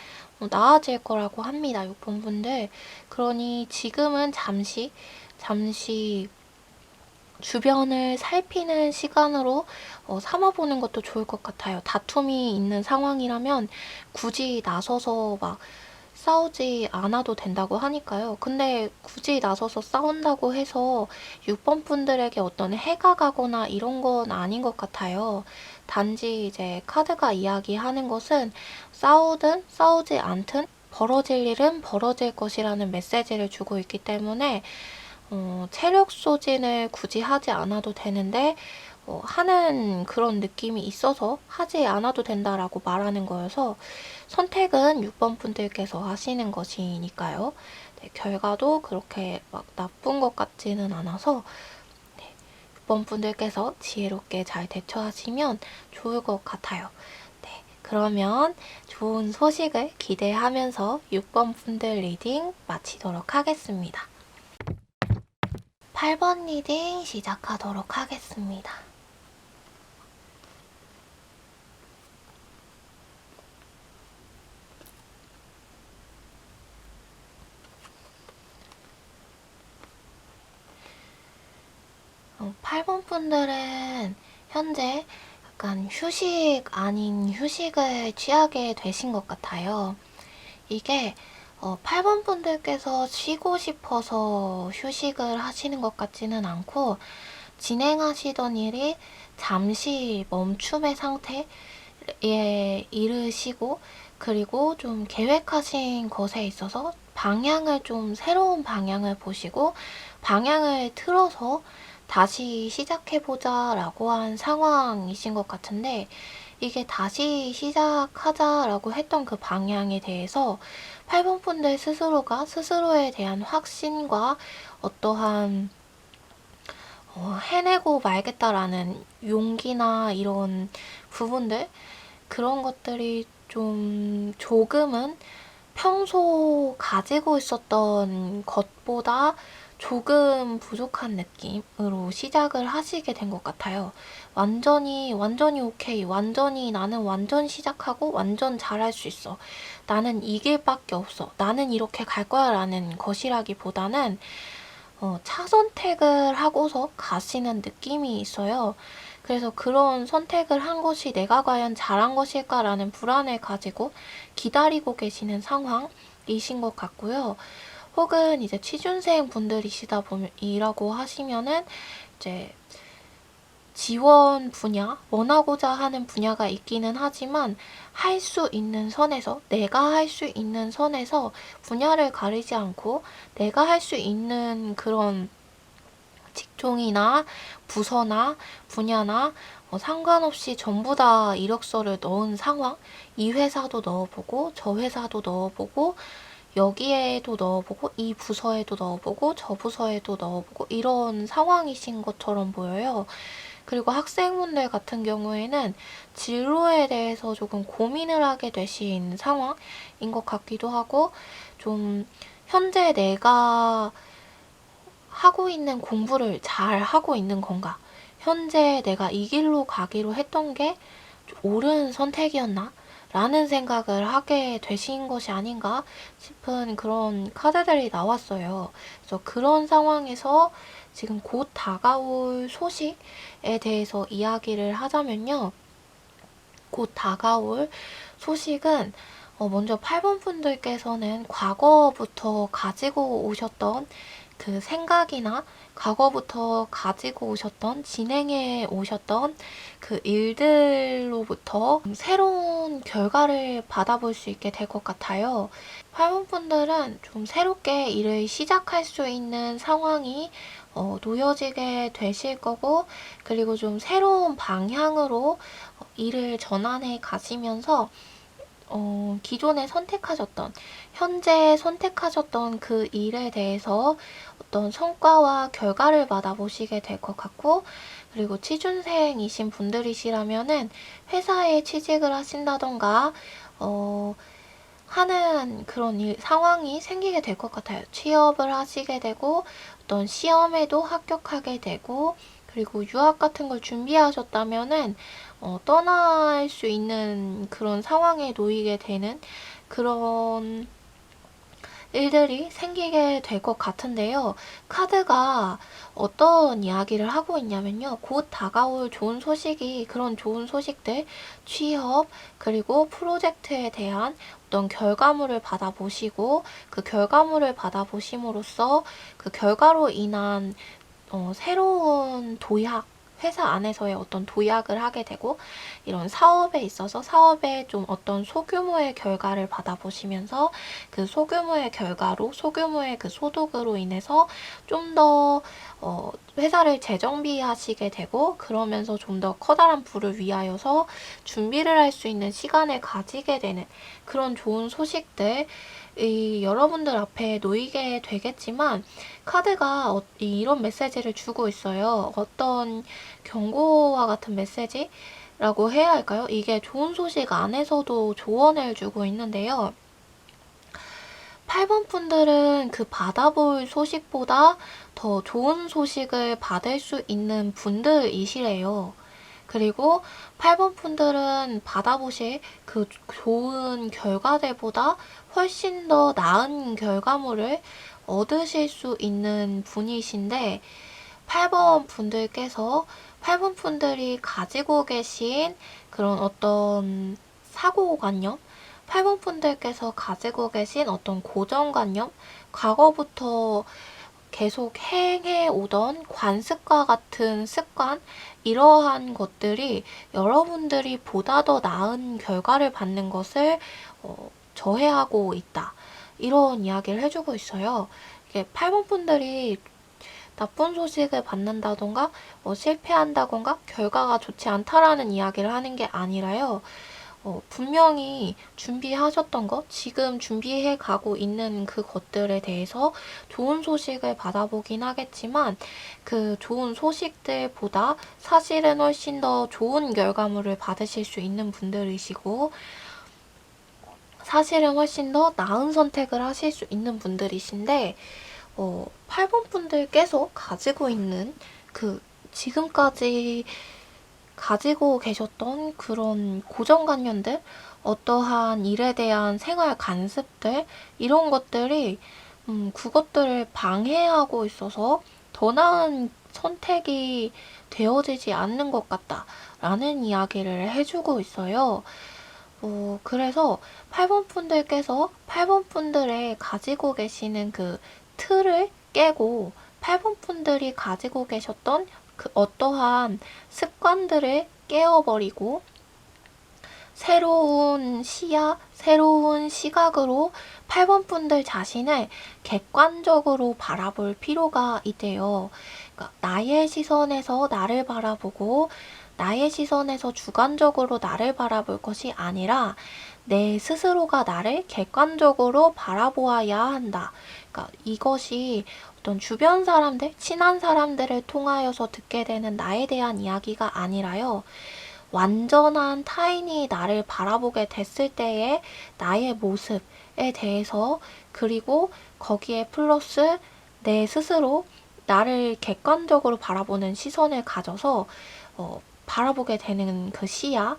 나아질 거라고 합니다. 6번 분들. 그러니 지금은 잠시 주변을 살피는 시간으로 삼아보는 것도 좋을 것 같아요. 다툼이 있는 상황이라면 굳이 나서서 막 싸우지 않아도 된다고 하니까요. 근데 굳이 나서서 싸운다고 해서 6번 분들에게 어떤 해가 가거나 이런 건 아닌 것 같아요. 단지 이제 카드가 이야기하는 것은 싸우든 싸우지 않든 벌어질 일은 벌어질 것이라는 메시지를 주고 있기 때문에 체력 소진을 굳이 하지 않아도 되는데 하는 그런 느낌이 있어서 하지 않아도 된다라고 말하는 거여서 선택은 6번 분들께서 하시는 것이니까요. 네, 결과도 그렇게 막 나쁜 것 같지는 않아서 6번 분들께서 지혜롭게 잘 대처하시면 좋을 것 같아요. 네, 그러면 좋은 소식을 기대하면서 6번 분들 리딩 마치도록 하겠습니다. 8번 리딩 시작하도록 하겠습니다. 8번 분들은 현재 약간 휴식 아닌 휴식을 취하게 되신 것 같아요. 이게 8번 분들께서 쉬고 싶어서 휴식을 하시는 것 같지는 않고 진행하시던 일이 잠시 멈춤의 상태에 이르시고 그리고 좀 계획하신 것에 있어서 방향을 좀 새로운 방향을 보시고 방향을 틀어서 다시 시작해보자 라고 한 상황이신 것 같은데 이게 다시 시작하자라고 했던 그 방향에 대해서 8번 분들 스스로가 스스로에 대한 확신과 어떠한 해내고 말겠다라는 용기나 이런 부분들 그런 것들이 좀 조금은 평소 가지고 있었던 것보다 조금 부족한 느낌으로 시작을 하시게 된 것 같아요. 완전히 오케이. 완전히 나는 완전 시작하고 완전 잘할 수 있어. 나는 이 길밖에 없어. 나는 이렇게 갈 거야 라는 것이라기보다는 차선택을 하고서 가시는 느낌이 있어요. 그래서 그런 선택을 한 것이 내가 과연 잘한 것일까라는 불안을 가지고 기다리고 계시는 상황이신 것 같고요. 혹은 이제 취준생 분들이시다 보면이라고 하시면은 이제 지원 분야, 원하고자 하는 분야가 있기는 하지만 할 수 있는 선에서, 내가 할 수 있는 선에서 분야를 가리지 않고 내가 할 수 있는 그런 직종이나 부서나 분야나 상관없이 전부 다 이력서를 넣은 상황, 이 회사도 넣어보고 저 회사도 넣어보고 여기에도 넣어보고 이 부서에도 넣어보고 저 부서에도 넣어보고 이런 상황이신 것처럼 보여요. 그리고 학생분들 같은 경우에는 진로에 대해서 조금 고민을 하게 되신 상황인 것 같기도 하고, 좀 현재 내가 하고 있는 공부를 잘 하고 있는 건가? 현재 내가 이 길로 가기로 했던 게 옳은 선택이었나? 라는 생각을 하게 되신 것이 아닌가 싶은 그런 카드들이 나왔어요. 그래서 그런 상황에서 지금 곧 다가올 소식에 대해서 이야기를 하자면요. 곧 다가올 소식은 먼저 8번 분들께서는 과거부터 가지고 오셨던 그 생각이나 과거부터 가지고 오셨던, 진행해 오셨던 그 일들로부터 새로운 결과를 받아볼 수 있게 될 것 같아요. 8번 분들은 좀 새롭게 일을 시작할 수 있는 상황이 놓여지게 되실 거고, 그리고 좀 새로운 방향으로 일을 전환해 가시면서 기존에 선택하셨던, 현재 선택하셨던 그 일에 대해서 어떤 성과와 결과를 받아보시게 될 것 같고, 그리고 취준생이신 분들이시라면은 회사에 취직을 하신다던가, 하는 그런 상황이 생기게 될 것 같아요. 취업을 하시게 되고, 어떤 시험에도 합격하게 되고, 그리고 유학 같은 걸 준비하셨다면은 떠날 수 있는 그런 상황에 놓이게 되는 그런 일들이 생기게 될 것 같은데요. 카드가 어떤 이야기를 하고 있냐면요. 곧 다가올 좋은 소식이, 그런 좋은 소식들, 취업, 그리고 프로젝트에 대한 어떤 결과물을 받아보시고, 그 결과물을 받아보심으로써 그 결과로 인한 새로운 도약, 회사 안에서의 어떤 도약을 하게 되고, 이런 사업에 있어서 사업에 좀 어떤 소규모의 결과를 받아보시면서 그 소규모의 결과로, 소규모의 그 소득으로 인해서 좀 더 회사를 재정비하시게 되고, 그러면서 좀 더 커다란 부를 위하여서 준비를 할 수 있는 시간을 가지게 되는 그런 좋은 소식들, 여러분들 앞에 놓이게 되겠지만, 카드가 이런 메시지를 주고 있어요. 어떤 경고와 같은 메시지라고 해야 할까요? 이게 좋은 소식 안에서도 조언을 주고 있는데요. 8번 분들은 그 받아볼 소식보다 더 좋은 소식을 받을 수 있는 분들이시래요. 그리고 8번 분들은 받아보실 그 좋은 결과들보다 훨씬 더 나은 결과물을 얻으실 수 있는 분이신데, 8번 분들께서 8번 분들이 가지고 계신 그런 어떤 사고관념, 8번 분들께서 가지고 계신 어떤 고정관념, 과거부터 계속 행해 오던 관습과 같은 습관, 이러한 것들이 여러분들이 보다 더 나은 결과를 받는 것을 저해하고 있다. 이런 이야기를 해주고 있어요. 이게 8번 분들이 나쁜 소식을 받는다던가 실패한다던가 결과가 좋지 않다라는 이야기를 하는 게 아니라요. 분명히 준비하셨던 것, 지금 준비해 가고 있는 그 것들에 대해서 좋은 소식을 받아보긴 하겠지만, 그 좋은 소식들보다 사실은 훨씬 더 좋은 결과물을 받으실 수 있는 분들이시고, 사실은 훨씬 더 나은 선택을 하실 수 있는 분들이신데, 8번 분들께서 가지고 있는 그 지금까지 가지고 계셨던 그런 고정관념들, 어떠한 일에 대한 생활 관습들, 이런 것들이 그것들을 방해하고 있어서 더 나은 선택이 되어지지 않는 것 같다라는 이야기를 해주고 있어요. 그래서 8번 분들께서 8번 분들의 가지고 계시는 그 틀을 깨고, 8번 분들이 가지고 계셨던 그 어떠한 습관들을 깨어버리고, 새로운 시야, 새로운 시각으로 8번 분들 자신을 객관적으로 바라볼 필요가 있대요. 그러니까 나의 시선에서 나를 바라보고, 나의 시선에서 주관적으로 나를 바라볼 것이 아니라 내 스스로가 나를 객관적으로 바라보아야 한다. 그러니까 이것이 어떤 주변 사람들, 친한 사람들을 통하여서 듣게 되는 나에 대한 이야기가 아니라요. 완전한 타인이 나를 바라보게 됐을 때의 나의 모습에 대해서, 그리고 거기에 플러스 내 스스로 나를 객관적으로 바라보는 시선을 가져서 바라보게 되는 그 시야,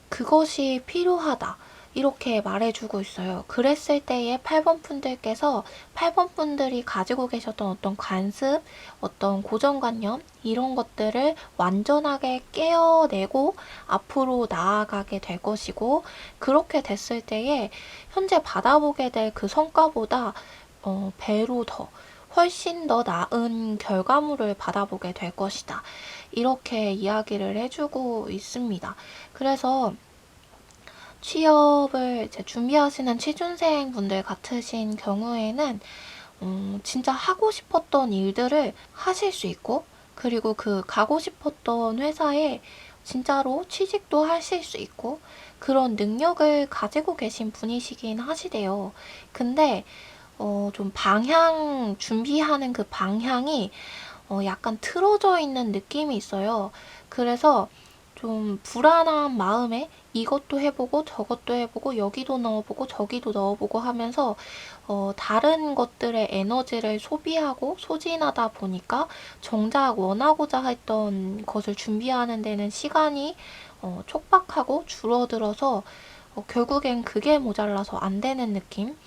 그것이 필요하다. 이렇게 말해주고 있어요. 그랬을 때에 8번 분들께서 8번 분들이 가지고 계셨던 어떤 관습, 어떤 고정관념, 이런 것들을 완전하게 깨어내고 앞으로 나아가게 될 것이고, 그렇게 됐을 때에 현재 받아보게 될 그 성과보다 배로 더 훨씬 더 나은 결과물을 받아보게 될 것이다. 이렇게 이야기를 해주고 있습니다. 그래서 취업을 이제 준비하시는 취준생 분들 같으신 경우에는 진짜 하고 싶었던 일들을 하실 수 있고, 그리고 그 가고 싶었던 회사에 진짜로 취직도 하실 수 있고, 그런 능력을 가지고 계신 분이시긴 하시대요. 근데 좀 준비하는 그 방향이 약간 틀어져 있는 느낌이 있어요. 그래서 좀 불안한 마음에 이것도 해보고 저것도 해보고 여기도 넣어보고 저기도 넣어보고 하면서 다른 것들의 에너지를 소비하고 소진하다 보니까 정작 원하고자 했던 것을 준비하는 데는 시간이 촉박하고 줄어들어서 결국엔 그게 모자라서 안 되는 느낌?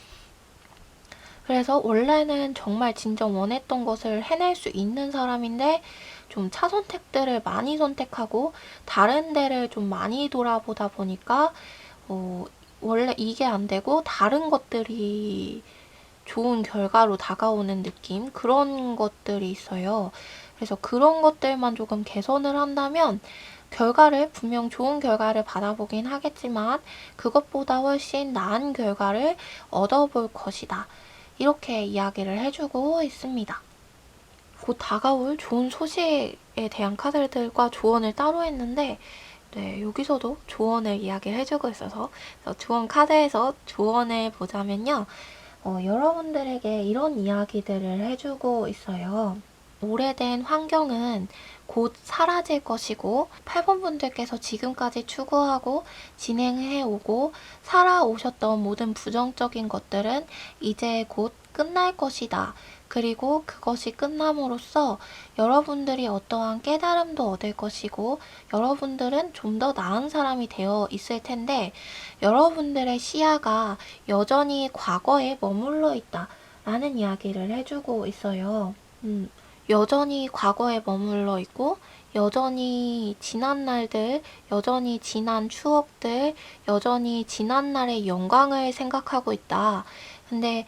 그래서 원래는 정말 진정 원했던 것을 해낼 수 있는 사람인데 좀 차선택들을 많이 선택하고 다른 데를 좀 많이 돌아보다 보니까 원래 이게 안 되고 다른 것들이 좋은 결과로 다가오는 느낌, 그런 것들이 있어요. 그래서 그런 것들만 조금 개선을 한다면 결과를, 분명 좋은 결과를 받아보긴 하겠지만 그것보다 훨씬 나은 결과를 얻어볼 것이다. 이렇게 이야기를 해주고 있습니다. 곧 다가올 좋은 소식에 대한 카드들과 조언을 따로 했는데, 네, 여기서도 조언을 이야기를 해주고 있어서 조언 카드에서 조언을 보자면요. 여러분들에게 이런 이야기들을 해주고 있어요. 오래된 환경은 곧 사라질 것이고, 8번 분들께서 지금까지 추구하고 진행해오고 살아오셨던 모든 부정적인 것들은 이제 곧 끝날 것이다. 그리고 그것이 끝남으로써 여러분들이 어떠한 깨달음도 얻을 것이고, 여러분들은 좀 더 나은 사람이 되어 있을 텐데, 여러분들의 시야가 여전히 과거에 머물러 있다. 라는 이야기를 해주고 있어요. 여전히 과거에 머물러 있고, 여전히 지난 날들, 여전히 지난 추억들, 여전히 지난 날의 영광을 생각하고 있다. 근데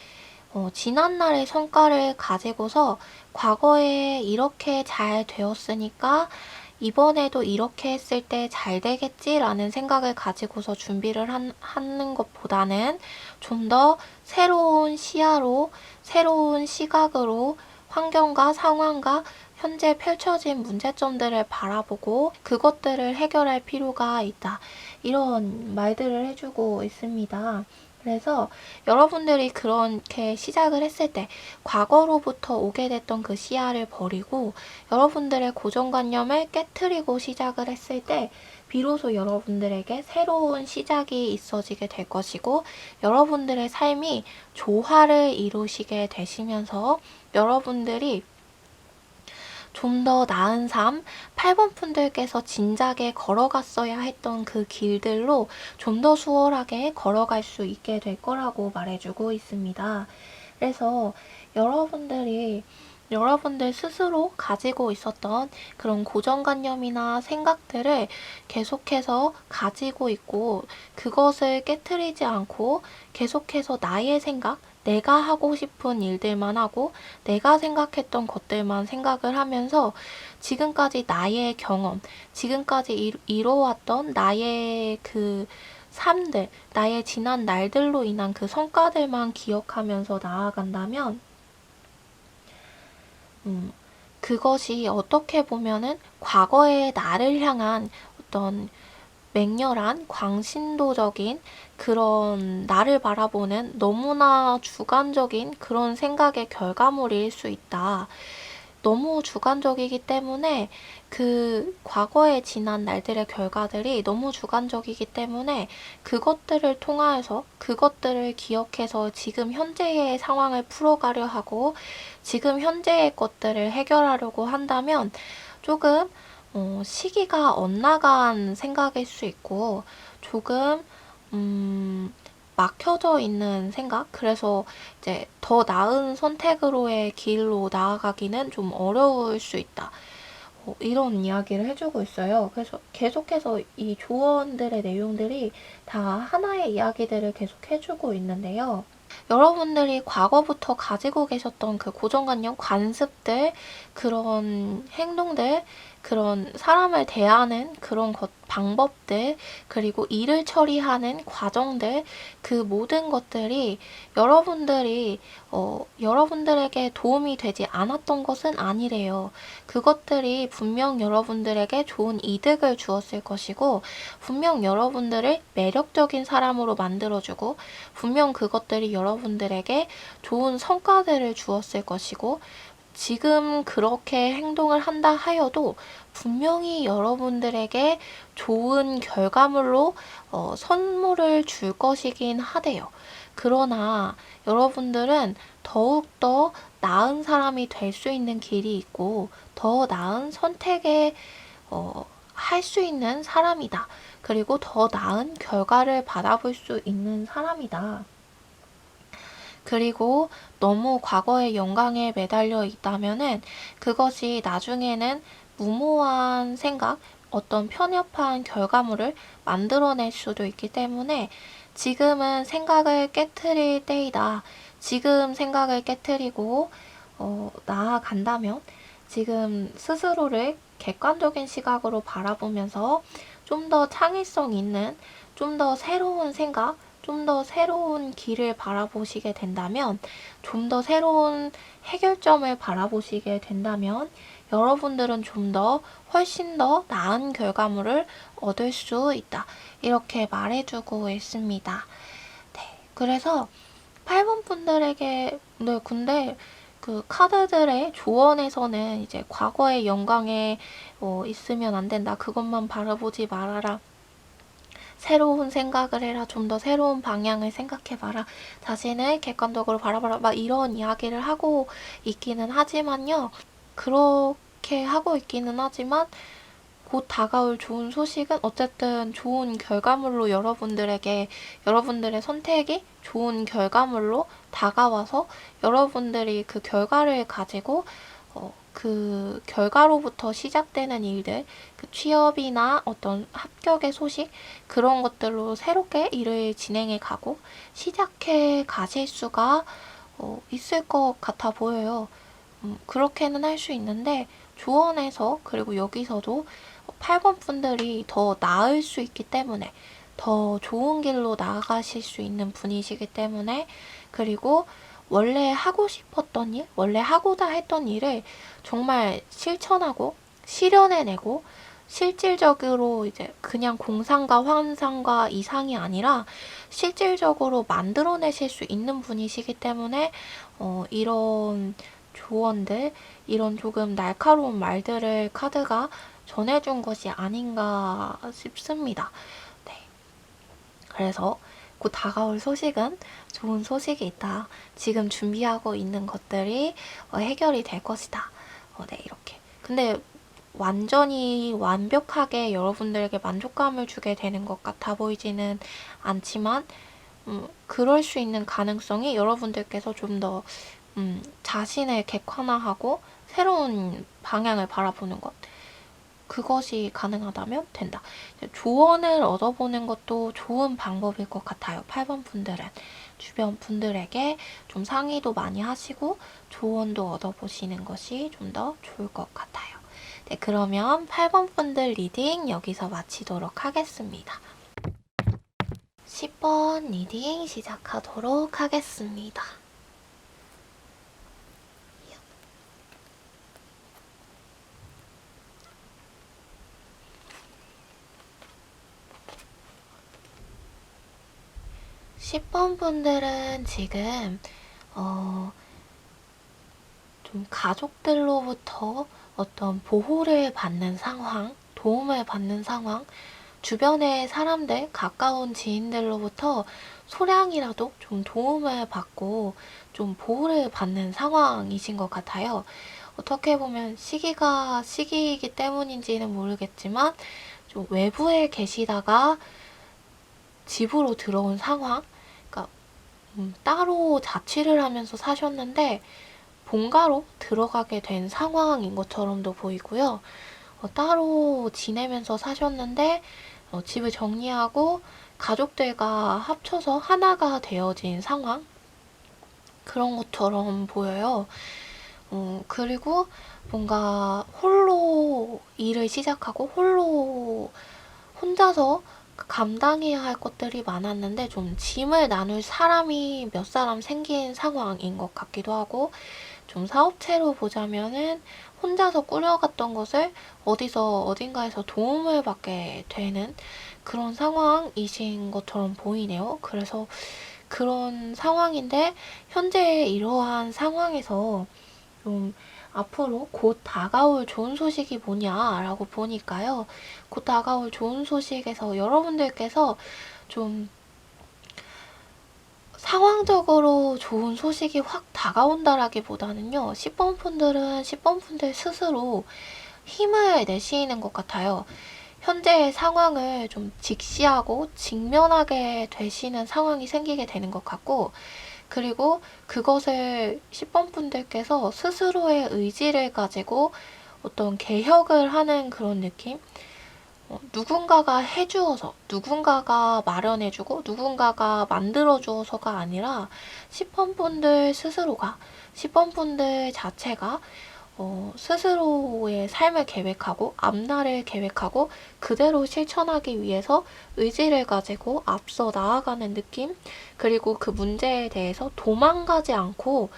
지난 날의 성과를 가지고서 과거에 이렇게 잘 되었으니까 이번에도 이렇게 했을 때 잘 되겠지라는 생각을 가지고서 준비를 하는 것보다는 좀 더 새로운 시야로, 새로운 시각으로 환경과 상황과 현재 펼쳐진 문제점들을 바라보고 그것들을 해결할 필요가 있다. 이런 말들을 해주고 있습니다. 그래서 여러분들이 그렇게 시작을 했을 때 과거로부터 오게 됐던 그 시야를 버리고 여러분들의 고정관념을 깨트리고 시작을 했을 때 비로소 여러분들에게 새로운 시작이 있어지게 될 것이고, 여러분들의 삶이 조화를 이루시게 되시면서 여러분들이 좀 더 나은 삶, 8번 분들께서 진작에 걸어갔어야 했던 그 길들로 좀 더 수월하게 걸어갈 수 있게 될 거라고 말해주고 있습니다. 그래서 여러분들 스스로 가지고 있었던 그런 고정관념이나 생각들을 계속해서 가지고 있고, 그것을 깨트리지 않고 계속해서 나의 생각, 내가 하고 싶은 일들만 하고 내가 생각했던 것들만 생각을 하면서 지금까지 나의 경험, 지금까지 이뤄왔던 나의 그 삶들, 나의 지난 날들로 인한 그 성과들만 기억하면서 나아간다면 그것이 어떻게 보면은 과거의 나를 향한 어떤 맹렬한 광신도적인 그런 나를 바라보는 너무나 주관적인 그런 생각의 결과물일 수 있다. 너무 주관적이기 때문에 그 과거에 지난 날들의 결과들이 너무 주관적이기 때문에 그것들을 통하여서 그것들을 기억해서 지금 현재의 상황을 풀어가려 하고 지금 현재의 것들을 해결하려고 한다면 조금 시기가 엇나간 생각일 수 있고 조금 막혀져 있는 생각? 그래서 이제 더 나은 선택으로의 길로 나아가기는 좀 어려울 수 있다. 이런 이야기를 해주고 있어요. 그래서 계속해서 이 조언들의 내용들이 다 하나의 이야기들을 계속 해주고 있는데요. 여러분들이 과거부터 가지고 계셨던 그 고정관념, 관습들, 그런 행동들, 그런 사람을 대하는 그런 방법들, 그리고 일을 처리하는 과정들, 그 모든 것들이 여러분들에게 도움이 되지 않았던 것은 아니래요. 그것들이 분명 여러분들에게 좋은 이득을 주었을 것이고, 분명 여러분들을 매력적인 사람으로 만들어주고, 분명 그것들이 여러분들에게 좋은 성과들을 주었을 것이고, 지금 그렇게 행동을 한다 하여도 분명히 여러분들에게 좋은 결과물로 선물을 줄 것이긴 하대요. 그러나 여러분들은 더욱더 나은 사람이 될 수 있는 길이 있고 더 나은 선택에 할 수 있는 사람이다. 그리고 더 나은 결과를 받아볼 수 있는 사람이다. 그리고 너무 과거의 영광에 매달려 있다면은 그것이 나중에는 무모한 생각, 어떤 편협한 결과물을 만들어낼 수도 있기 때문에 지금은 생각을 깨트릴 때이다. 지금 생각을 깨트리고 나아간다면 지금 스스로를 객관적인 시각으로 바라보면서 좀 더 창의성 있는, 좀 더 새로운 생각, 좀 더 새로운 길을 바라보시게 된다면, 좀 더 새로운 해결점을 바라보시게 된다면, 여러분들은 좀 더 훨씬 더 나은 결과물을 얻을 수 있다. 이렇게 말해주고 있습니다. 네, 그래서 8번 분들에게, 네, 근데 그 카드들의 조언에서는 이제 과거의 영광에 있으면 안 된다. 그것만 바라보지 말아라. 새로운 생각을 해라. 좀 더 새로운 방향을 생각해봐라. 자신을 객관적으로 바라봐라. 막 이런 이야기를 하고 있기는 하지만요. 그렇게 하고 있기는 하지만 곧 다가올 좋은 소식은 어쨌든 좋은 결과물로 여러분들의 선택이 좋은 결과물로 다가와서 여러분들이 그 결과를 가지고 그 결과로부터 시작되는 일들, 그 취업이나 어떤 합격의 소식, 그런 것들로 새롭게 일을 진행해 가고 시작해 가실 수가 있을 것 같아 보여요. 그렇게는 할 수 있는데 조언에서 그리고 여기서도 8번 분들이 더 나을 수 있기 때문에 더 좋은 길로 나아가실 수 있는 분이시기 때문에 그리고 원래 하고 싶었던 일, 원래 하고자 했던 일을 정말 실천하고 실현해내고 실질적으로 이제 그냥 공상과 환상과 이상이 아니라 실질적으로 만들어내실 수 있는 분이시기 때문에 이런 조언들, 이런 조금 날카로운 말들을 카드가 전해준 것이 아닌가 싶습니다. 네. 그래서 곧 다가올 소식은 좋은 소식이 있다. 지금 준비하고 있는 것들이 해결이 될 것이다. 네, 이렇게. 근데 완전히 완벽하게 여러분들에게 만족감을 주게 되는 것 같아 보이지는 않지만, 그럴 수 있는 가능성이 여러분들께서 좀 더, 자신을 객관화하고 새로운 방향을 바라보는 것. 그것이 가능하다면 된다. 조언을 얻어보는 것도 좋은 방법일 것 같아요. 8번 분들은. 주변 분들에게 좀 상의도 많이 하시고 조언도 얻어보시는 것이 좀 더 좋을 것 같아요. 네, 그러면 8번 분들 리딩 여기서 마치도록 하겠습니다. 10번 리딩 시작하도록 하겠습니다. 10번 분들은 지금 좀 가족들로부터 어떤 보호를 받는 상황, 도움을 받는 상황, 주변의 사람들, 가까운 지인들로부터 소량이라도 좀 도움을 받고 좀 보호를 받는 상황이신 것 같아요. 어떻게 보면 시기가 시기이기 때문인지는 모르겠지만 좀 외부에 계시다가 집으로 들어온 상황, 그러니까 따로 자취를 하면서 사셨는데 본가로 들어가게 된 상황인 것처럼도 보이고요. 따로 지내면서 사셨는데 집을 정리하고 가족들과 합쳐서 하나가 되어진 상황, 그런 것처럼 보여요. 그리고 뭔가 홀로 일을 시작하고 혼자서 감당해야 할 것들이 많았는데 좀 짐을 나눌 사람이 몇 사람 생긴 상황인 것 같기도 하고, 좀 사업체로 보자면은 혼자서 꾸려갔던 것을 어딘가에서 도움을 받게 되는 그런 상황이신 것처럼 보이네요. 그래서 그런 상황인데, 현재 이러한 상황에서 좀 앞으로 곧 다가올 좋은 소식이 뭐냐라고 보니까요. 곧 다가올 좋은 소식에서 여러분들께서 좀 상황적으로 좋은 소식이 확 다가온다라기보다는요. 10번 분들은 10번 분들 스스로 힘을 내시는 것 같아요. 현재의 상황을 좀 직시하고 직면하게 되시는 상황이 생기게 되는 것 같고, 그리고 그것을 10번 분들께서 스스로의 의지를 가지고 어떤 개혁을 하는 그런 느낌? 누군가가 해주어서, 누군가가 마련해주고, 누군가가 만들어주어서가 아니라 10번 분들 스스로가, 10번 분들 자체가 스스로의 삶을 계획하고 앞날을 계획하고 그대로 실천하기 위해서 의지를 가지고 앞서 나아가는 느낌, 그리고 그 문제에 대해서 도망가지 않고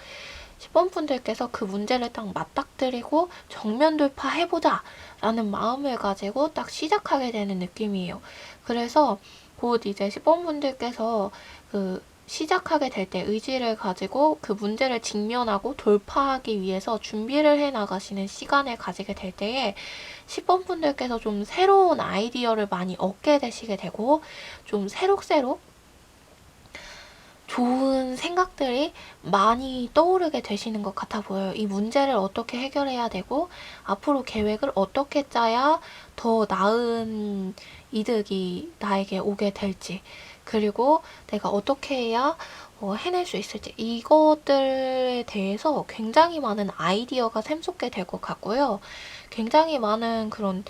10번 분들께서 그 문제를 딱 맞닥뜨리고 정면 돌파해보자 라는 마음을 가지고 딱 시작하게 되는 느낌이에요. 그래서 곧 이제 10번 분들께서 그 시작하게 될 때 의지를 가지고 그 문제를 직면하고 돌파하기 위해서 준비를 해 나가시는 시간을 가지게 될 때에 10번 분들께서 좀 새로운 아이디어를 많이 얻게 되시게 되고, 좀 새록새록 좋은 생각들이 많이 떠오르게 되시는 것 같아 보여요. 이 문제를 어떻게 해결해야 되고, 앞으로 계획을 어떻게 짜야 더 나은 이득이 나에게 오게 될지, 그리고 내가 어떻게 해야 해낼 수 있을지, 이것들에 대해서 굉장히 많은 아이디어가 샘솟게 될 것 같고요. 굉장히 많은 그런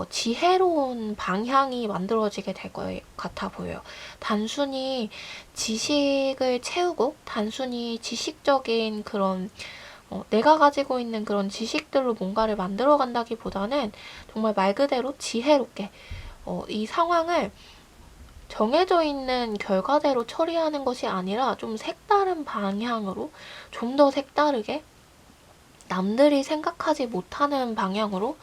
지혜로운 방향이 만들어지게 될 것 같아 보여요. 단순히 지식을 채우고, 단순히 지식적인 그런 내가 가지고 있는 그런 지식들로 뭔가를 만들어 간다기보다는 정말 말 그대로 지혜롭게 이 상황을 정해져 있는 결과대로 처리하는 것이 아니라 좀 색다른 방향으로, 좀 더 색다르게 남들이 생각하지 못하는 방향으로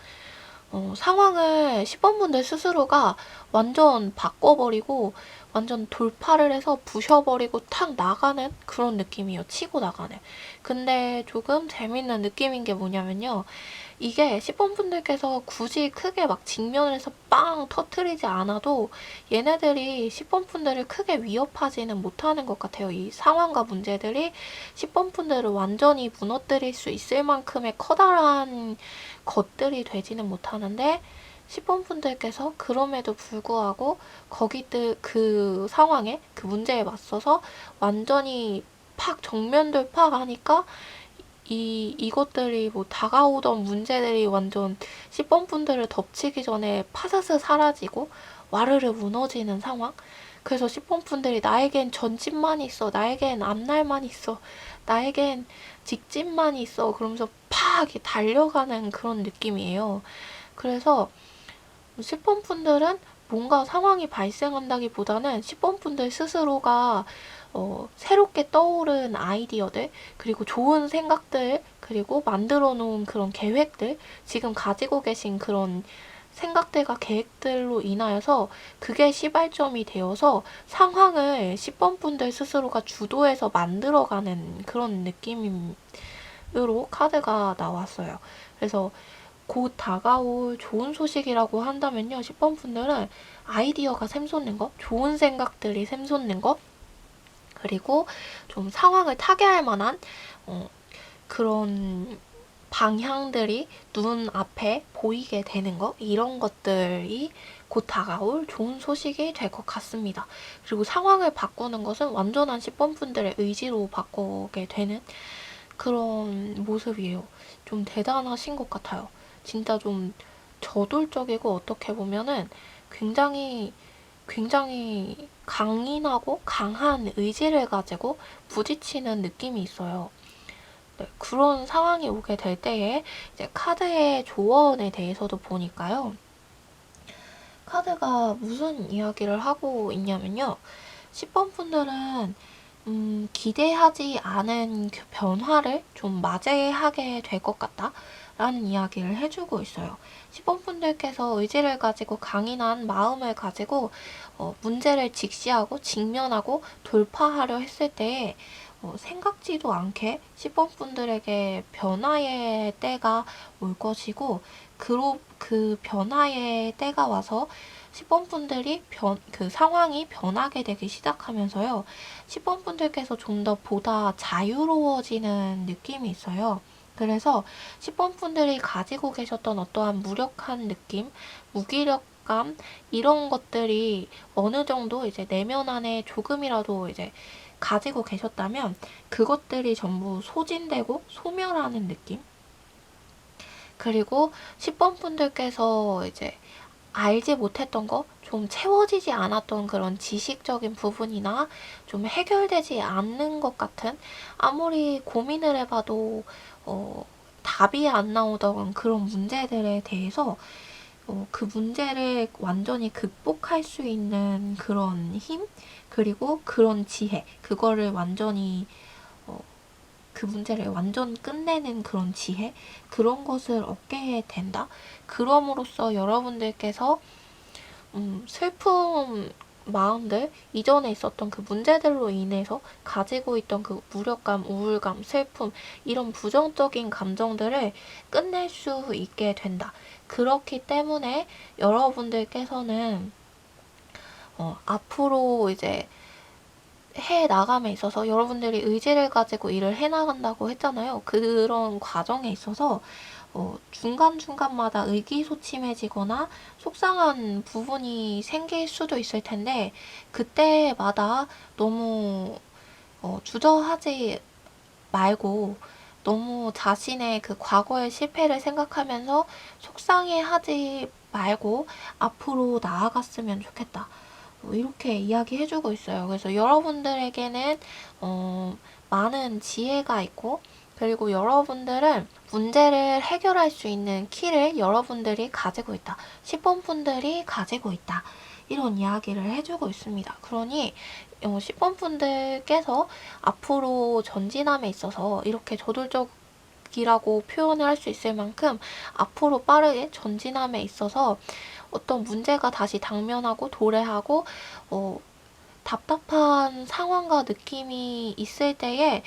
상황을 10번 분들 스스로가 완전 바꿔버리고 완전 돌파를 해서 부셔버리고 탁 나가는 그런 느낌이에요. 치고 나가는. 근데 조금 재밌는 느낌인 게 뭐냐면요. 이게 10번 분들께서 굳이 크게 막 직면해서 빵 터트리지 않아도 얘네들이 10번 분들을 크게 위협하지는 못하는 것 같아요. 이 상황과 문제들이 10번 분들을 완전히 무너뜨릴 수 있을 만큼의 커다란 것들이 되지는 못하는데, 10번 분들께서 그럼에도 불구하고 그 상황에, 그 문제에 맞서서 완전히 팍 정면 돌파하니까 이것들이 뭐 다가오던 문제들이 완전 10번 분들을 덮치기 전에 파사스 사라지고 와르르 무너지는 상황? 그래서 10번 분들이 나에겐 전집만 있어, 나에겐 앞날만 있어, 나에겐 직진만 있어, 그러면서 팍 달려가는 그런 느낌이에요. 그래서 10번 분들은 뭔가 상황이 발생한다기보다는 10번 분들 스스로가 새롭게 떠오른 아이디어들, 그리고 좋은 생각들, 그리고 만들어 놓은 그런 계획들, 지금 가지고 계신 그런 생각들과 계획들로 인하여서 그게 시발점이 되어서 상황을 10번 분들 스스로가 주도해서 만들어가는 그런 느낌으로 카드가 나왔어요. 그래서 곧 다가올 좋은 소식이라고 한다면요. 10번 분들은 아이디어가 샘솟는 거, 좋은 생각들이 샘솟는 거, 그리고 좀 상황을 타개할 만한 그런 방향들이 눈앞에 보이게 되는 거, 이런 것들이 곧 다가올 좋은 소식이 될 것 같습니다. 그리고 상황을 바꾸는 것은 완전한 10번 분들의 의지로 바꾸게 되는 그런 모습이에요. 좀 대단하신 것 같아요. 진짜 좀 저돌적이고 어떻게 보면은 굉장히 강인하고 강한 의지를 가지고 부딪히는 느낌이 있어요. 네, 그런 상황이 오게 될 때에 이제 카드의 조언에 대해서도 보니까요. 카드가 무슨 이야기를 하고 있냐면요. 10번 분들은 기대하지 않은 그 변화를 좀 맞이하게 될 것 같다 라는 이야기를 해주고 있어요. 10번 분들께서 의지를 가지고 강인한 마음을 가지고 문제를 직시하고 직면하고 돌파하려 했을 때 생각지도 않게 10번 분들에게 변화의 때가 올 것이고 그 변화의 때가 와서 10번 분들이 그 상황이 변하게 되기 시작하면서요. 10번 분들께서 좀 더 보다 자유로워지는 느낌이 있어요. 그래서 10번 분들이 가지고 계셨던 어떠한 무력한 느낌, 무기력감, 이런 것들이 어느 정도 이제 내면 안에 조금이라도 이제 가지고 계셨다면 그것들이 전부 소진되고 소멸하는 느낌? 그리고 10번 분들께서 이제 알지 못했던 거, 좀 채워지지 않았던 그런 지식적인 부분이나 좀 해결되지 않는 것 같은, 아무리 고민을 해봐도 답이 안 나오던 그런 문제들에 대해서 그 문제를 완전히 극복할 수 있는 그런 힘, 그리고 그런 지혜, 그거를 완전히 그 문제를 완전 끝내는 그런 지혜, 그런 것을 얻게 된다. 그럼으로써 여러분들께서 슬픈 마음들, 이전에 있었던 그 문제들로 인해서 가지고 있던 그 무력감, 우울감, 슬픔, 이런 부정적인 감정들을 끝낼 수 있게 된다. 그렇기 때문에 여러분들께서는 앞으로 이제 해 나감에 있어서 여러분들이 의지를 가지고 일을 해 나간다고 했잖아요. 그런 과정에 있어서 중간중간마다 의기소침해지거나 속상한 부분이 생길 수도 있을 텐데 그때마다 너무 주저하지 말고 너무 자신의 그 과거의 실패를 생각하면서 속상해하지 말고 앞으로 나아갔으면 좋겠다. 이렇게 이야기해주고 있어요. 그래서 여러분들에게는 많은 지혜가 있고 그리고 여러분들은 문제를 해결할 수 있는 키를 여러분들이 가지고 있다. 10번 분들이 가지고 있다. 이런 이야기를 해주고 있습니다. 그러니 10번 분들께서 앞으로 전진함에 있어서 이렇게 저돌적이라고 표현을 할 수 있을 만큼 앞으로 빠르게 전진함에 있어서 어떤 문제가 다시 당면하고 도래하고 답답한 상황과 느낌이 있을 때에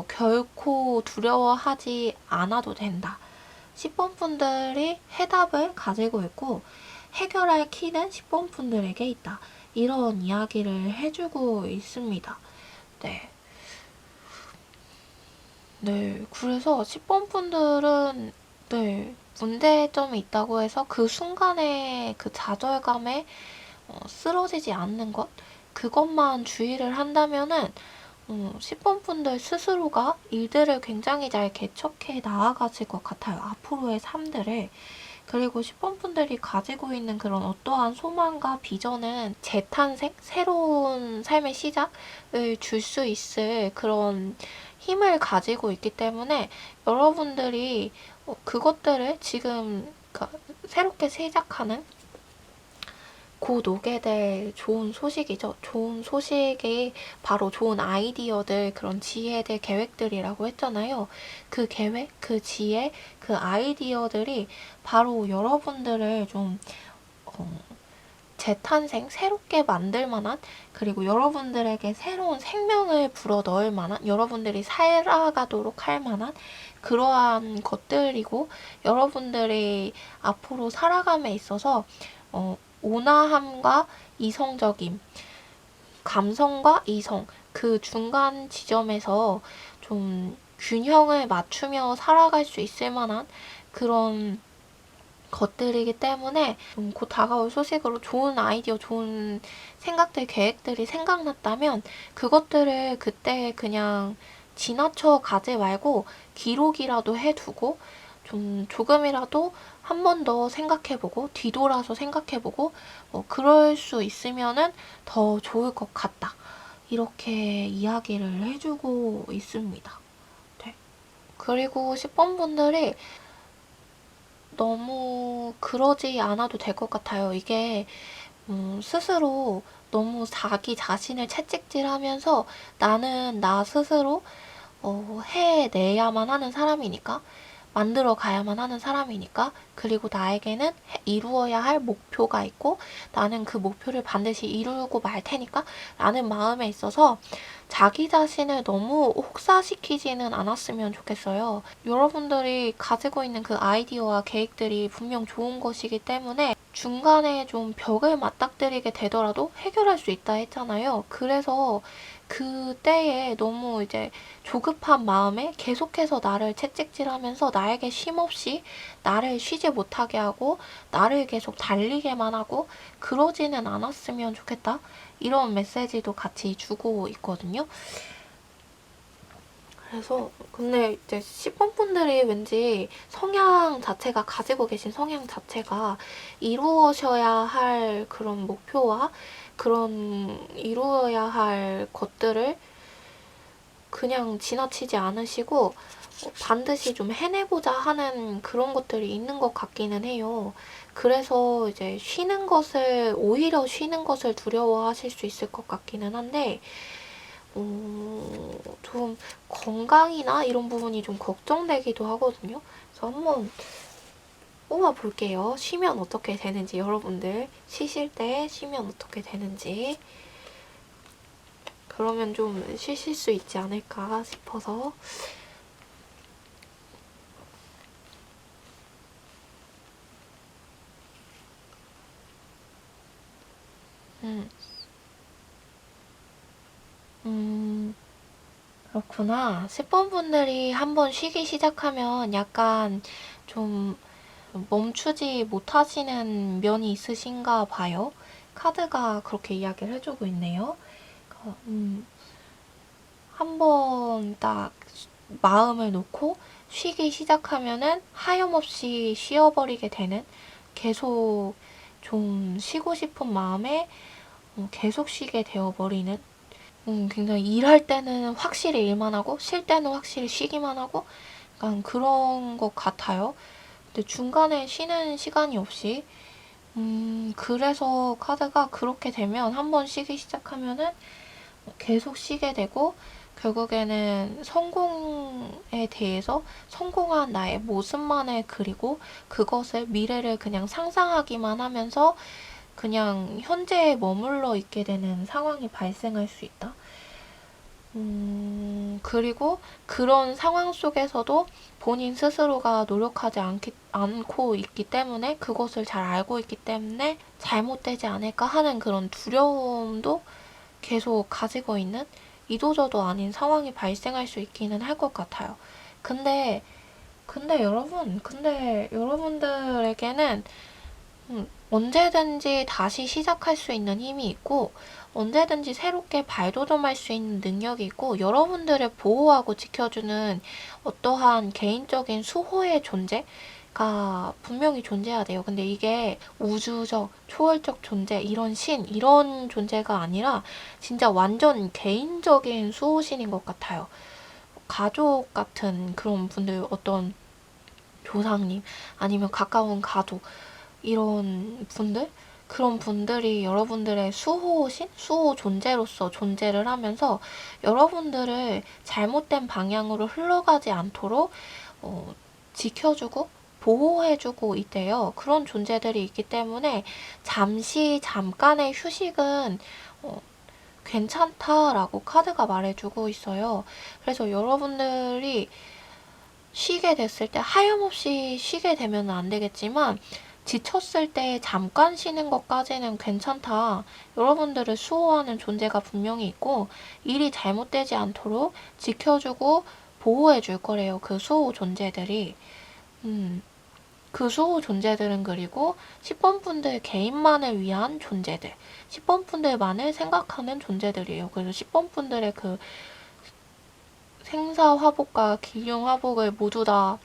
결코 두려워하지 않아도 된다. 10번 분들이 해답을 가지고 있고 해결할 키는 10번 분들에게 있다. 이런 이야기를 해주고 있습니다. 네. 네. 그래서 10번 분들은 네. 문제점이 있다고 해서 그 순간에 그 좌절감에 쓰러지지 않는 것, 그것만 주의를 한다면은 10번 분들 스스로가 일들을 굉장히 잘 개척해 나아가실 것 같아요. 앞으로의 삶들을. 그리고 10번 분들이 가지고 있는 그런 어떠한 소망과 비전은 재탄생, 새로운 삶의 시작을 줄 수 있을 그런 힘을 가지고 있기 때문에 여러분들이 그것들을 지금 그러니까 새롭게 시작하는 곧 오게 될 좋은 소식이죠. 좋은 소식이 바로 좋은 아이디어들, 그런 지혜들, 계획들이라고 했잖아요. 그 계획, 그 지혜, 그 아이디어들이 바로 여러분들을 좀 재탄생, 새롭게 만들 만한, 그리고 여러분들에게 새로운 생명을 불어 넣을 만한, 여러분들이 살아가도록 할 만한 그러한 것들이고, 여러분들이 앞으로 살아감에 있어서 온화함과 이성적임, 감성과 이성, 그 중간 지점에서 좀 균형을 맞추며 살아갈 수 있을 만한 그런 것들이기 때문에 곧 다가올 소식으로 좋은 아이디어, 좋은 생각들, 계획들이 생각났다면 그것들을 그때 그냥 지나쳐 가지 말고 기록이라도 해두고 좀 조금이라도 한 번 더 생각해보고 뒤돌아서 생각해보고 그럴 수 있으면은 더 좋을 것 같다. 이렇게 이야기를 해주고 있습니다. 네. 그리고 10번 분들이 너무 그러지 않아도 될 것 같아요. 이게 스스로 너무 자기 자신을 채찍질하면서 나는 나 스스로 해내야만 하는 사람이니까, 만들어 가야만 하는 사람이니까, 그리고 나에게는 이루어야 할 목표가 있고 나는 그 목표를 반드시 이루고 말 테니까 라는 마음에 있어서 자기 자신을 너무 혹사시키지는 않았으면 좋겠어요. 여러분들이 가지고 있는 그 아이디어와 계획들이 분명 좋은 것이기 때문에 중간에 좀 벽을 맞닥뜨리게 되더라도 해결할 수 있다 했잖아요. 그래서 그때에 너무 이제 조급한 마음에 계속해서 나를 채찍질하면서 나에게 쉼없이 나를 쉬지 못하게 하고 나를 계속 달리게만 하고 그러지는 않았으면 좋겠다. 이런 메시지도 같이 주고 있거든요. 그래서 근데 이제 10번 분들이 왠지 성향 자체가, 가지고 계신 성향 자체가 이루어셔야 할 그런 목표와 그런 이루어야 할 것들을 그냥 지나치지 않으시고 반드시 좀 해내고자 하는 그런 것들이 있는 것 같기는 해요. 그래서 이제 오히려 쉬는 것을 두려워하실 수 있을 것 같기는 한데, 좀 건강이나 이런 부분이 좀 걱정되기도 하거든요. 그래서 한번 뽑아볼게요. 쉬면 어떻게 되는지, 여러분들 쉬실 때 쉬면 어떻게 되는지. 그러면 좀 쉬실 수 있지 않을까 싶어서. 음, 그렇구나. 10번 분들이 한번 쉬기 시작하면 약간 좀 멈추지 못하시는 면이 있으신가 봐요. 카드가 그렇게 이야기를 해주고 있네요. 한번 딱 마음을 놓고 쉬기 시작하면은 하염없이 쉬어버리게 되는, 계속 좀 쉬고 싶은 마음에 계속 쉬게 되어버리는, 굉장히 일할 때는 확실히 일만 하고 쉴 때는 확실히 쉬기만 하고 약간 그런 것 같아요. 근데 중간에 쉬는 시간이 없이, 그래서 카드가 그렇게 되면 한번 쉬기 시작하면은 계속 쉬게 되고 결국에는 성공에 대해서 성공한 나의 모습만을 그리고 그것을 미래를 그냥 상상하기만 하면서 그냥 현재에 머물러 있게 되는 상황이 발생할 수 있다. 그리고 그런 상황 속에서도 본인 스스로가 노력하지 않고 있기 때문에, 그것을 잘 알고 있기 때문에 잘못되지 않을까 하는 그런 두려움도 계속 가지고 있는, 이도저도 아닌 상황이 발생할 수 있기는 할 것 같아요. 근데, 근데 여러분들에게는 언제든지 다시 시작할 수 있는 힘이 있고, 언제든지 새롭게 발돋움할 수 있는 능력이 있고, 여러분들을 보호하고 지켜주는 어떠한 개인적인 수호의 존재가 분명히 존재해야 돼요. 근데 이게 우주적, 초월적 존재, 이런 존재가 아니라 진짜 완전 개인적인 수호신인 것 같아요. 가족 같은 그런 분들, 어떤 조상님, 아니면 가까운 가족, 이런 분들? 그런 분들이 여러분들의 수호신, 수호 존재로서 존재를 하면서 여러분들을 잘못된 방향으로 흘러가지 않도록 지켜주고 보호해주고 있대요. 그런 존재들이 있기 때문에 잠깐의 휴식은 괜찮다라고 카드가 말해주고 있어요. 그래서 여러분들이 쉬게 됐을 때 하염없이 쉬게 되면 안 되겠지만 지쳤을 때 잠깐 쉬는 것까지는 괜찮다. 여러분들을 수호하는 존재가 분명히 있고 일이 잘못되지 않도록 지켜주고 보호해줄 거래요. 그 수호 존재들이. 그 수호 존재들은 그리고 10번 분들 개인만을 위한 존재들, 10번 분들만을 생각하는 존재들이에요. 그래서 10번 분들의 그 생사화복과 길흉화복을 모두 다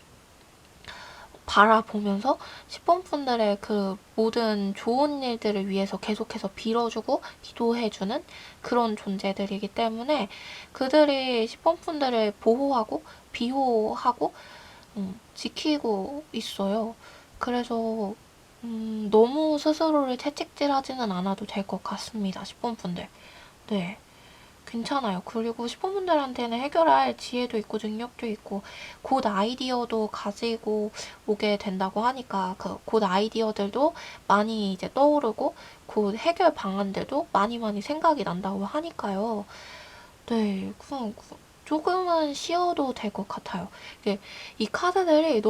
바라보면서 10번 분들의 그 모든 좋은 일들을 위해서 계속해서 빌어주고 기도해주는 그런 존재들이기 때문에 그들이 10번 분들을 보호하고 비호하고 지키고 있어요. 그래서 너무 스스로를 채찍질하지는 않아도 될 것 같습니다. 10번 분들. 네. 괜찮아요. 그리고 10번 분들한테는 해결할 지혜도 있고 능력도 있고 곧 아이디어도 가지고 오게 된다고 하니까 곧 아이디어들도 많이 이제 떠오르고 곧 해결 방안들도 많이 생각이 난다고 하니까요. 네, 조금은 쉬어도 될 것 같아요. 이 카드들이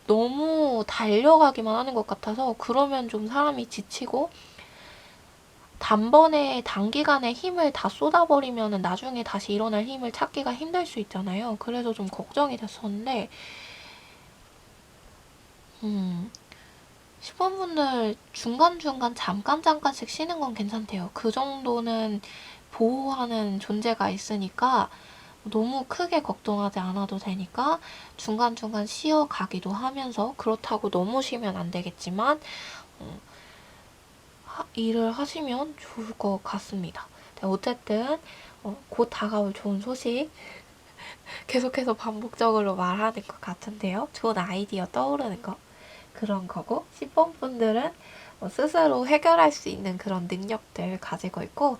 너무 달려가기만 하는 것 같아서 그러면 좀 사람이 지치고 단기간에 힘을 다 쏟아버리면 나중에 다시 일어날 힘을 찾기가 힘들 수 있잖아요. 그래서 좀 걱정이 됐었는데 10번 분들 중간중간 잠깐씩 쉬는 건 괜찮대요. 그 정도는 보호하는 존재가 있으니까 너무 크게 걱정하지 않아도 되니까 중간중간 쉬어가기도 하면서 그렇다고 너무 쉬면 안 되겠지만 일을 하시면 좋을 것 같습니다. 어쨌든 곧 다가올 좋은 소식 계속해서 반복적으로 말하는 것 같은데요. 좋은 아이디어 떠오르는 거 그런 거고 10번 분들은 스스로 해결할 수 있는 그런 능력들 가지고 있고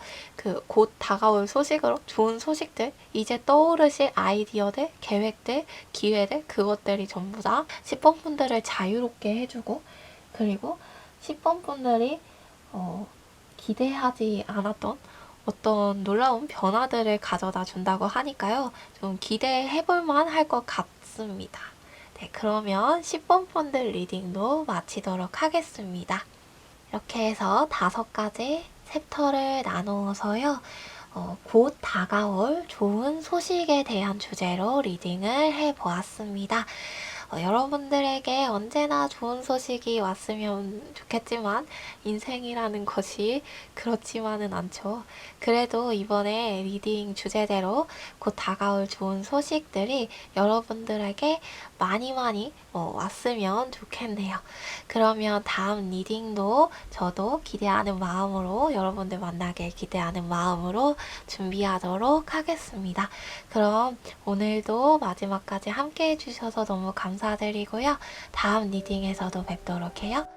곧 다가올 소식으로 좋은 소식들 이제 떠오르실 아이디어들 계획들 기회들 그것들이 전부 다 10번 분들을 자유롭게 해주고 그리고 10번 분들이 기대하지 않았던 어떤 놀라운 변화들을 가져다 준다고 하니까요. 좀 기대해볼만 할 것 같습니다. 네, 그러면 10번 분들 리딩도 마치도록 하겠습니다. 이렇게 해서 5가지 챕터를 나누어서요. 곧 다가올 좋은 소식에 대한 주제로 리딩을 해보았습니다. 여러분들에게 언제나 좋은 소식이 왔으면 좋겠지만 인생이라는 것이 그렇지만은 않죠. 그래도 이번에 리딩 주제대로 곧 다가올 좋은 소식들이 여러분들에게 많이 왔으면 좋겠네요. 그러면 다음 리딩도 저도 기대하는 마음으로 여러분들 만나길 기대하는 마음으로 준비하도록 하겠습니다. 그럼 오늘도 마지막까지 함께 해주셔서 너무 감사드리고요. 다음 리딩에서도 뵙도록 해요.